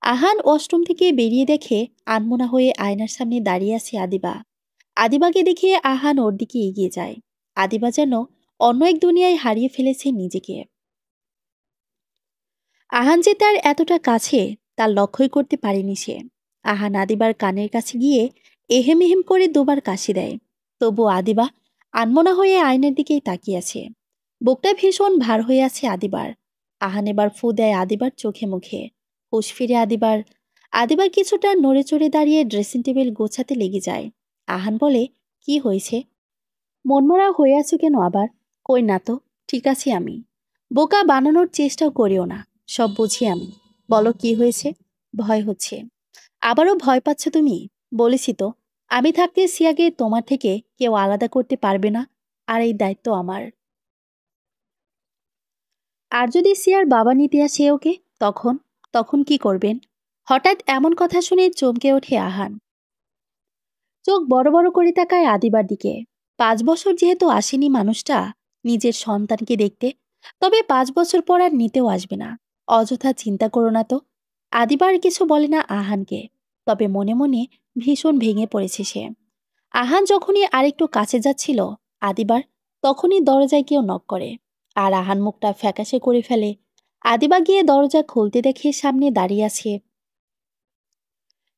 আহান ওয়াশরুম থেকে বেরিয়ে দেখে আনমনা হয়ে আয়নার সামনে দাঁড়িয়ে আছে আদিবা। আদিবাকে দেখে আহান ওর দিকে এগিয়ে যায়। আদিবা যেন অন্য এক দুনিয়ায় হারিয়ে ফেলেছে নিজেকে। আহান যে তার এতটা কাছে তার লক্ষ্যই করতে পারেনি সে। আহান আদিবার কানের কাছে গিয়ে এহেম এহেম করে দুবার কাশি দেয়। তবু আদিবা আনমনা হয়ে আয়নার দিকেই তাকিয়ে আছে। বুকটা ভীষণ ভার হয়ে আছে আদিবার। আহান এবার ফু দেয় আদিবার চোখে মুখে। হুঁশ ফিরে আদিবার। আদিবা কিছুটা নড়ে চড়ে দাঁড়িয়ে ড্রেসিং টেবিল গোছাতে লেগে যায়। আহান বলে, কি হয়েছে? মনমরা হয়ে আছো কেন আবার? কই না তো, ঠিক আছি আমি। বোকা বানানোর চেষ্টাও করিও না, সব বুঝি আমি। বলো কি হয়েছে? ভয় হচ্ছে। আবারও ভয় পাচ্ছ তুমি? বলেছি তো, আমি থাকতে সিয়াকে তোমার থেকে কেউ আলাদা করতে পারবে না, আর এই দায়িত্ব আমার। আর যদি সিয়ার বাবা নিতে আসে ওকে, তখন তখন কি করবেন? হঠাৎ এমন কথা শুনে চমকে ওঠে আহান। চোখ বড় বড় করে তাকায় আদিবার দিকে। 5 বছর যেহেতু আসেনি মানুষটা নিজের সন্তানকে দেখতে, তবে 5 বছর পর আর নিতেও আসবে না। অযথা চিন্তা করো না তো। আদিবার কিছু বলে না আহানকে, তবে মনে মনে ভীষণ ভেঙে পড়েছে সে। আহান যখনই আরেকটু কাছে যাচ্ছিল আদিবার, তখনই দরজায় কেউ নক করে। আর আহান মুখটা ফ্যাকাশে করে ফেলে। আদিবা গিয়ে দরজা খুলতে দেখে সামনে দাঁড়িয়ে আছে।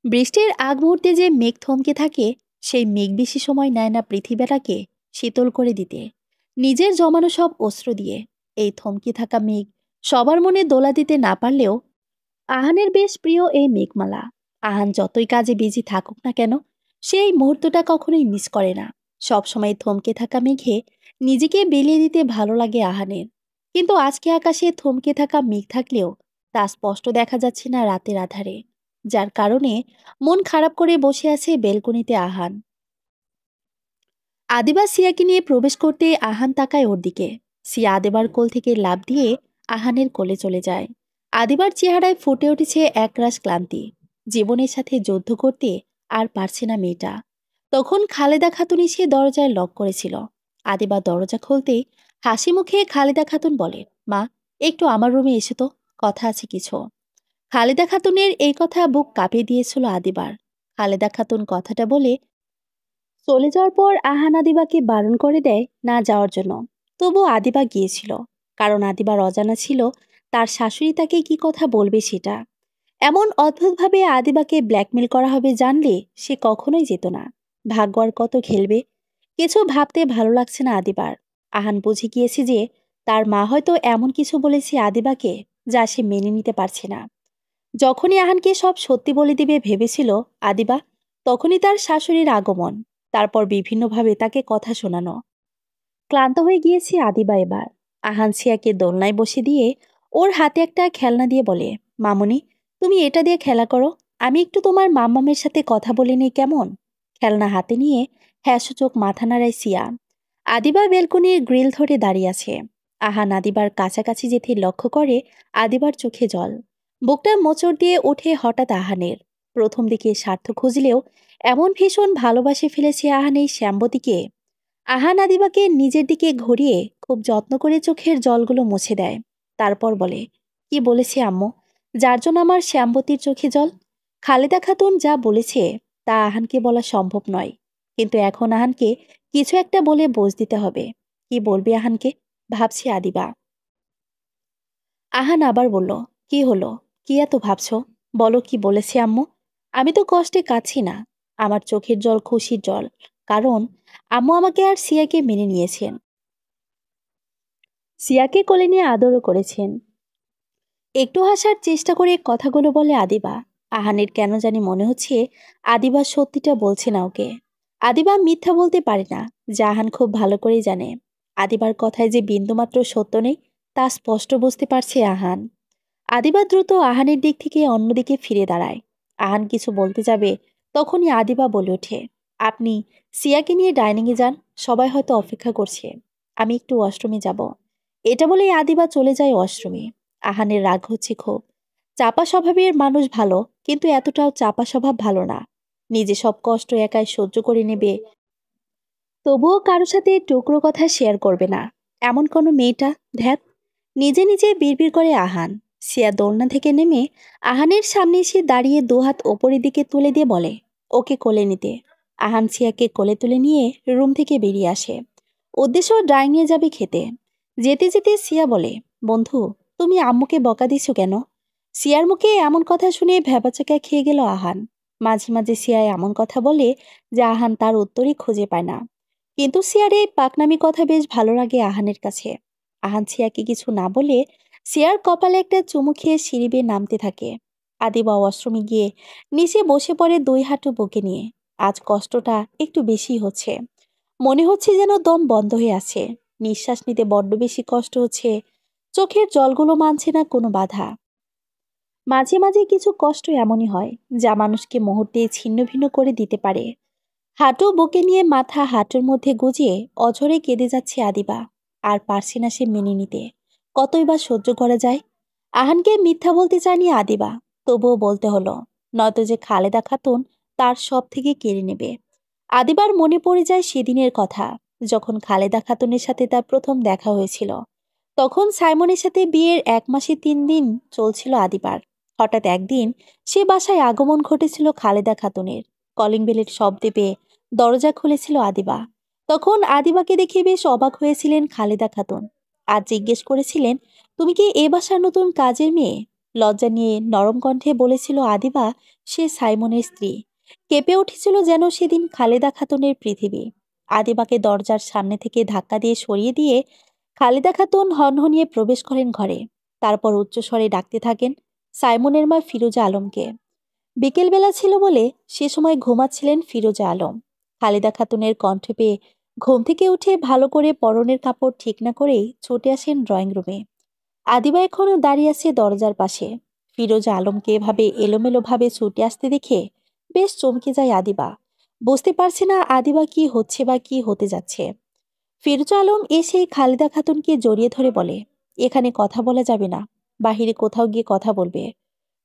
বৃষ্টির আগ মুহূর্তে যে মেঘ থমকে থাকে, সেই মেঘ বেশি সময় নেয় না পৃথিবীটাকে শীতল করে দিতে নিজের জমানো সব অস্ত্র দিয়ে। এই থমকে থাকা মেঘ সবার মনে দোলা দিতে না পারলেও আহানের বেশ প্রিয় এই মেঘমালা। আহান যতই কাজে বিজি থাকুক না কেন, সেই মুহূর্তটা কখনোই মিস করে না। সবসময় থমকে থাকা মেঘে নিজেকে বিলিয়ে দিতে ভালো লাগে আহানের। কিন্তু আজকে আকাশে থমকে থাকা মেঘ থাকলেও তা স্পষ্ট দেখা যাচ্ছে না রাতের আধারে, যার কারণে মন খারাপ করে বসে আছে বেলকনিতে আহান। আদিবা সিয়াকে নিয়ে প্রবেশ করতে আহান তাকায় ওর দিকে। সিয়া আদিবার কোল থেকে লাফ দিয়ে আহানের কোলে চলে যায়। আদিবার চেহারায় ফুটে উঠেছে একরাশ ক্লান্তি। জীবনের সাথে যুদ্ধ করতে আর পারছে না মেয়েটা। তখন খালেদা খাতুন এসে দরজায় লক করেছিল। আদিবা দরজা খুলতেই হাসি মুখে খালেদা খাতুন বলে, মা, একটু আমার রুমে এসে তো, কথা আছে কিছু। খালেদা খাতুনের এই কথা বুক কাঁপিয়ে দিয়েছিল আদিবার। খালেদা খাতুন কথাটা বলে চলে যাওয়ার পর আহান আদিবাকে বারণ করে দেয় না যাওয়ার জন্য। তবু আদিবা গিয়েছিল, কারণ আদিবার অজানা ছিল তার শাশুড়ি তাকে কি কথা বলবে সেটা। এমন অদ্ভুতভাবে আদিবাকে ব্ল্যাকমেল করা হবে জানলে সে কখনোই যেত না। ভাগ্য আর কত খেলবে। কিছু ভাবতে ভালো লাগছে না আদিবার। আহান বুঝে গিয়েছে যে তার মা হয়তো এমন কিছু বলেছে আদিবাকে যা সে মেনে নিতে পারছে না। যখনই আহানকে সব সত্যি বলে দিবে ভেবেছিল আদিবা, তখনই তার শাশুড়ির আগমন, তারপর বিভিন্নভাবে তাকে কথা শোনানো। ক্লান্ত হয়ে গিয়েছে আদিবা এবার। আহান সিয়াকে দোলনায় বসে দিয়ে ওর হাতে একটা খেলনা দিয়ে বলে, মামুনি, তুমি এটা দিয়ে খেলা করো, আমি একটু তোমার মাম্মামের সাথে কথা বলে নিই কেমন। খেলনা হাতে নিয়ে হ্যাসূচক মাথা নাড়ায় সিয়া। আদিবা বেলকনির গ্রিল ধরে দাঁড়িয়ে আছে। আহান আদিবার কাছাকাছি যেতে লক্ষ্য করে আদিবার চোখে জল। বুকটা মোচড় দিয়ে ওঠে হঠাৎ আহানের। প্রথম দিকে স্বার্থ খুঁজলেও এমন ভীষণ ভালোবাসে ফেলেছে আহান এই শ্যাম্বতীকে। আহান আদিবাকে নিজের দিকে ঘুরিয়ে খুব যত্ন করে চোখের জলগুলো মুছে দেয়। তারপর বলে, কি বলেছে আম্মু, যার জন্য আমার শ্যামবতীর চোখে জল? খালেদা খাতুন যা বলেছে তা আহানকে বলা সম্ভব নয়, কিন্তু এখন আহানকে কিছু একটা বলে বোঝ দিতে হবে। কি বলবে আহানকে, ভাবছে আদিবা। আহান আবার বলল, কি হলো, কি এত ভাবছ? বলো, কি বলেছে আম্মু? আমি তো কষ্টে কাঁদছি না, আমার চোখের জল খুশির জল, কারণ আম্মু আমাকে আর সিয়াকে মেনে নিয়েছেন। সিয়াকে কোলে নিয়ে আদরও করেছেন। একটু হাসার চেষ্টা করে কথাগুলো বলে আদিবা। আহানের কেন জানি মনে হচ্ছে আদিবা সত্যিটা বলছে না ওকে। আদিবা মিথ্যা বলতে পারে না, যা আহান খুব ভালো করেই জানে। আদিবার কথায় যে বিন্দুমাত্র সত্য নেই তা স্পষ্ট বুঝতে পারছে আহান। আদিবা দ্রুত আহানের দিক থেকে অন্যদিকে ফিরে দাঁড়ায়। আহান কিছু বলতে যাবে, তখনই আদিবা বলে ওঠে, আপনি সিয়াকে নিয়ে ডাইনিংয়ে যান, সবাই হয়তো অপেক্ষা করছে, আমি একটু ওয়াশরুমে যাব। এটা বলেই আদিবা চলে যায় ওয়াশরুমে। আহানের রাগ হচ্ছে খুব। চাপা স্বভাবের মানুষ ভালো, কিন্তু এতটাও চাপা স্বভাব ভালো না। নিজে সব কষ্ট একাই সহ্য করে নেবে, তবুও কারো সাথে টুকরো কথা শেয়ার করবে না, এমন কোনো মেয়েটা, ধ্যাত। নিজে নিজে বিড়বিড় করে আহান। সিয়া দোলনা থেকে নেমে আহানের সামনে এসে দাঁড়িয়ে দুহাত ওপরের দিকে তুলে দিয়ে বলে, ওকে কোলে নিতে। আহান সিয়াকে কোলে তুলে নিয়ে রুম থেকে বেরিয়ে আসে। উদ্দেশ্য ড্রাইং নিয়ে যাবে খেতে। যেতে যেতে সিয়া বলে, বন্ধু, তুমি আম্মুকে বকা দিছো কেন? সিয়ার মুখে এমন কথা শুনে ভ্যাবাচাকা খেয়ে গেল আহান। মাঝে মাঝে সিয়া এমন কথা বলে যে আহান তার উত্তরই খুঁজে পায় না। কিন্তু সিয়ার এই পাকনামি কথা বেশ ভালো লাগে আহানের কাছে। আহান সিয়াকে কিছু না বলে সিয়ার কপালে একটা চুমু খেয়ে সিঁড়ি বেয়ে নামতে থাকে। আদিবা ওয়াশরুমে গিয়ে নিচে বসে পড়ে 2 হাঁটু বুকে নিয়ে। আজ কষ্টটা একটু বেশি হচ্ছে। মনে হচ্ছে যেন দম বন্ধ হয়ে আছে। নিঃশ্বাস নিতে বড্ড বেশি কষ্ট হচ্ছে। চোখের জলগুলো মানছে না কোনো বাধা। মাঝে মাঝে কিছু কষ্ট এমনই হয় যা মানুষকে মুহূর্তে ছিন্ন ভিন্ন করে দিতে পারে। হাঁটু বুকে নিয়ে মাথা হাঁটুর মধ্যে গুজিয়ে অঝরে কেঁদে যাচ্ছে আদিবা। আর পারছে না সে মেনে নিতে। কতই বা সহ্য করা যায়। আহানকে মিথ্যা বলতে চায়নি আদিবা, তবুও বলতে হলো, নয়তো যে খালেদা খাতুন তার সব থেকে কেড়ে নেবে। আদিবার মনে পড়ে যায় সেদিনের কথা, যখন খালেদা খাতুনের সাথে তার প্রথম দেখা হয়েছিল। তখন সাইমনের সাথে বিয়ের 1 মাসে 3 দিন চলছিল আদিবার। হঠাৎ একদিন সে বাসায় আগমন ঘটেছিল খালেদা খাতুনের। কলিং বেলের শব্দে পেয়ে দরজা খুলেছিল আদিবা। তখন আদিবাকে দেখে বেশ অবাক হয়েছিলেন খালেদা খাতুন। আর জিজ্ঞেস করেছিলেন, তুমি কি এ বাসার নতুন কাজের মেয়ে? লজ্জা নিয়ে নরম কণ্ঠে বলেছিল আদিবা সে সাইমনের স্ত্রী। কেঁপে উঠেছিল যেন সেদিন খালেদা খাতুনের পৃথিবী। আদিবাকে দরজার সামনে থেকে ধাক্কা দিয়ে সরিয়ে দিয়ে খালেদা খাতুন হনহনিয়ে প্রবেশ করেন ঘরে। তারপর উচ্চস্বরে ডাকতে থাকেন সাইমনের মা ফিরোজা আলমকে। বিকেলবেলা ছিল বলে সে সময় ঘুমাচ্ছিলেন ফিরোজা আলম। খালেদা খাতুনের কণ্ঠ পেয়ে ঘুম থেকে উঠে ভালো করে পরনের কাপড় ঠিক না করেই ছুটে আসেন ড্রয়িং রুমে। আদিবা এখনো দাঁড়িয়ে আছে দরজার পাশে। ফিরোজা আলমকে এভাবে এলোমেলোভাবে ছুটে আসতে দেখে বেশ চমকে যায় আদিবা। বুঝতে পারছে না আদিবা কি হচ্ছে বা কি হতে যাচ্ছে। ফিরোজা আলম এসে খালেদা খাতুনকে জড়িয়ে ধরে বলে, এখানে কথা বলা যাবে না, বাহিরে কোথাও গিয়ে কথা বলবে।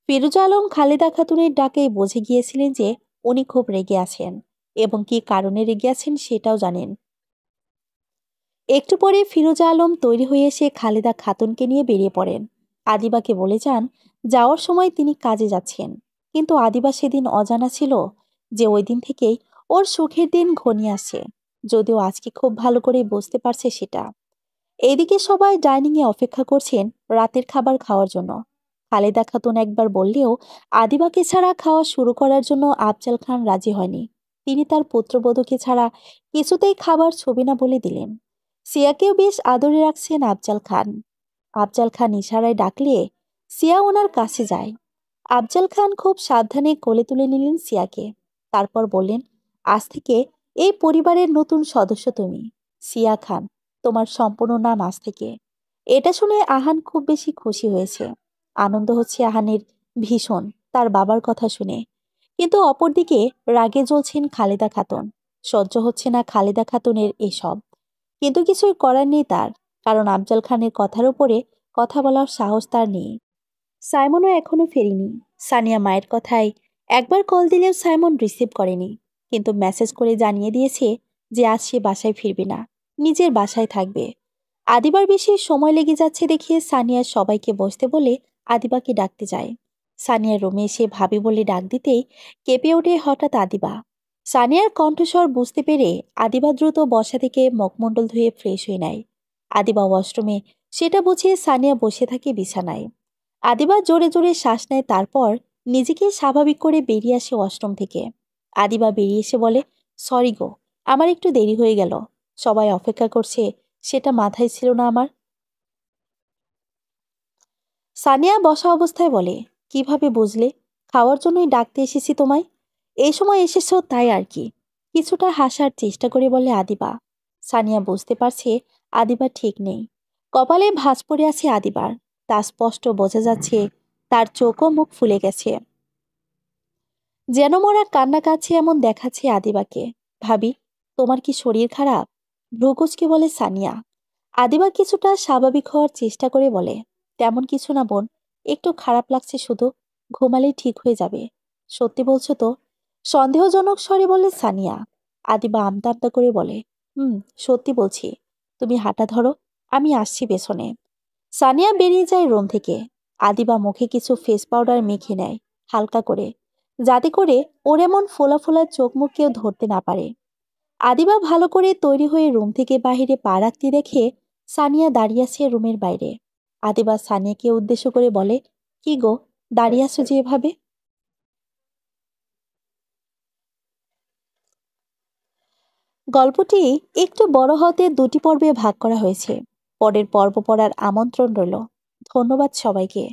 ফিরোজা আলম খালেদা খাতুনের ডাকে বুঝে গিয়েছিলেন যে উনি খুব রেগে আছেন, এবং কি কারণে রেগে আছেন সেটাও জানেন। একটু পরে ফিরোজা আলম তৈরি হয়ে এসে খালেদা খাতুনকে নিয়ে বেরিয়ে পড়েন। আদিবাকে বলে যান যাওয়ার সময় তিনি কাজে যাচ্ছেন। কিন্তু আদিবা সেদিন অজানা ছিল যে ওই দিন থেকেই ওর সুখের দিন ঘনিয়ে আসছে, যদিও আজকে খুব ভালো করে বুঝতে পারছে সেটা। এদিকে সবাই ডাইনিংয়ে অপেক্ষা করছেন রাতের খাবার খাওয়ার জন্য। খালেদা খাতুন একবার বললেও আদিবাকে ছাড়া খাওয়া শুরু করার জন্য আফজাল খান রাজি হয়নি। তিনি তার পুত্রবধূকে ছাড়া কিছুতেই খাবার ছবি না বলে দিলেন। সিয়াকেও বেশ আদরে রাখছেন আফজাল খান। আফজাল খান ইশারায় ডাকলে সিয়া ওনার কাছে যায়। আফজাল খান খুব সাবধানে কোলে তুলে নিলেন সিয়াকে। তারপর বললেন, আজ থেকে এই পরিবারের নতুন সদস্য তুমি, সিয়া খান। তোমার সম্পূর্ণ নাম আজ থেকে। এটা শুনে আহান খুব বেশি খুশি হয়েছে। আনন্দ হচ্ছে আহানের ভীষণ তার বাবার কথা শুনে। কিন্তু অপরদিকে রাগে জ্বলছেন খালেদা খাতুন। সহ্য হচ্ছে না খালেদা খাতুনের এসব। কিন্তু কিছুই করার নেই তার, কারণ আফজাল খানের কথার উপরে কথা বলার সাহস তার নেই। সাইমনও এখনো ফেরেনি। সানিয়া মায়ের কথায় একবার কল দিলেও সাইমন রিসিভ করেনি, কিন্তু মেসেজ করে জানিয়ে দিয়েছে যে আজ সে বাসায় ফিরবে না, নিজের বাসায় থাকবে। আদিবার বেশি সময় লেগে যাচ্ছে দেখে সানিয়া সবাইকে বসতে বলে আদিবাকে ডাকতে যায়। সানিয়ার রুমে এসে ভাবি বলে ডাক দিতেই কেঁপে ওঠে হঠাৎ আদিবা। সানিয়ার কণ্ঠস্বর বুঝতে পেরে আদিবা দ্রুত বসা থেকে মুখমণ্ডল ধুয়ে ফ্রেশ হয়ে নেয়। আদিবা ওয়াশরুমে, সেটা বুঝিয়ে সানিয়া বসে থাকে বিছানায়। আদিবা জোরে জোরে শ্বাস নেয়, তারপর নিজেকে স্বাভাবিক করে বেরিয়ে আসে ওয়াশরুম থেকে। আদিবা বেরিয়ে এসে বলে, সরি গো, আমার একটু দেরি হয়ে গেল। সবাই অপেক্ষা করছে, সেটা মাথায় ছিল না আমার। সানিয়া বসা অবস্থায় বলে, কিভাবে বুঝলে? খাওয়ার জন্যই ডাকতে এসেছি তোমায়। এই সময় এসেছো তাই আর কি। কিছুটা হাসার চেষ্টা করে বলে আদিবা। সানিয়া বুঝতে পারছে আদিবা ঠিক নেই। কপালে ভাঁজ পড়ে আছে আদিবার। তা স্পষ্ট বোঝা যাচ্ছে তার চোখ ও মুখ ফুলে গেছে। যেন মরা কান্না কাছে এমন দেখাচ্ছে আদিবাকে। ভাবি, তোমার কি শরীর খারাপ? ভ্রুকুচকে বলে সানিয়া। আদিবা কিছুটা স্বাভাবিক হওয়ার চেষ্টা করে বলে, তেমন কিছু না বোন, একটু খারাপ লাগছে শুধু। ঘুমালেই ঠিক হয়ে যাবে। সত্যি বলছো তো? সন্দেহজনক স্বরে বলে সানিয়া। আদিবা আমতা আমতা করে বলে, সত্যি বলছি। তুমি হাঁটা ধরো, আমি আসছি পেছনে। সানিয়া বেরিয়ে যায় রুম থেকে। আদিবা মুখে কিছু ফেস পাউডার মেখে নেয় হালকা করে, যাতে করে ওর এমন ফোলা ফোলা চোখ মুখ কেউ ধরতে না পারে। আদিবা ভালো করে তৈরি হয়ে রুম থেকে বাহিরে পা রাখতে দেখে সানিয়া দাঁড়িয়ে আছে রুমের বাইরে। আদিবা সানিয়াকে উদ্দেশ্য করে বলে, কি গো, দাঁড়িয়ে আছো যে এভাবে? গল্পটি একটু বড় হতে 2টি পর্বে ভাগ করা হয়েছে। পরের পর্ব পড়ার আমন্ত্রণ রইল। ধন্যবাদ সবাইকে।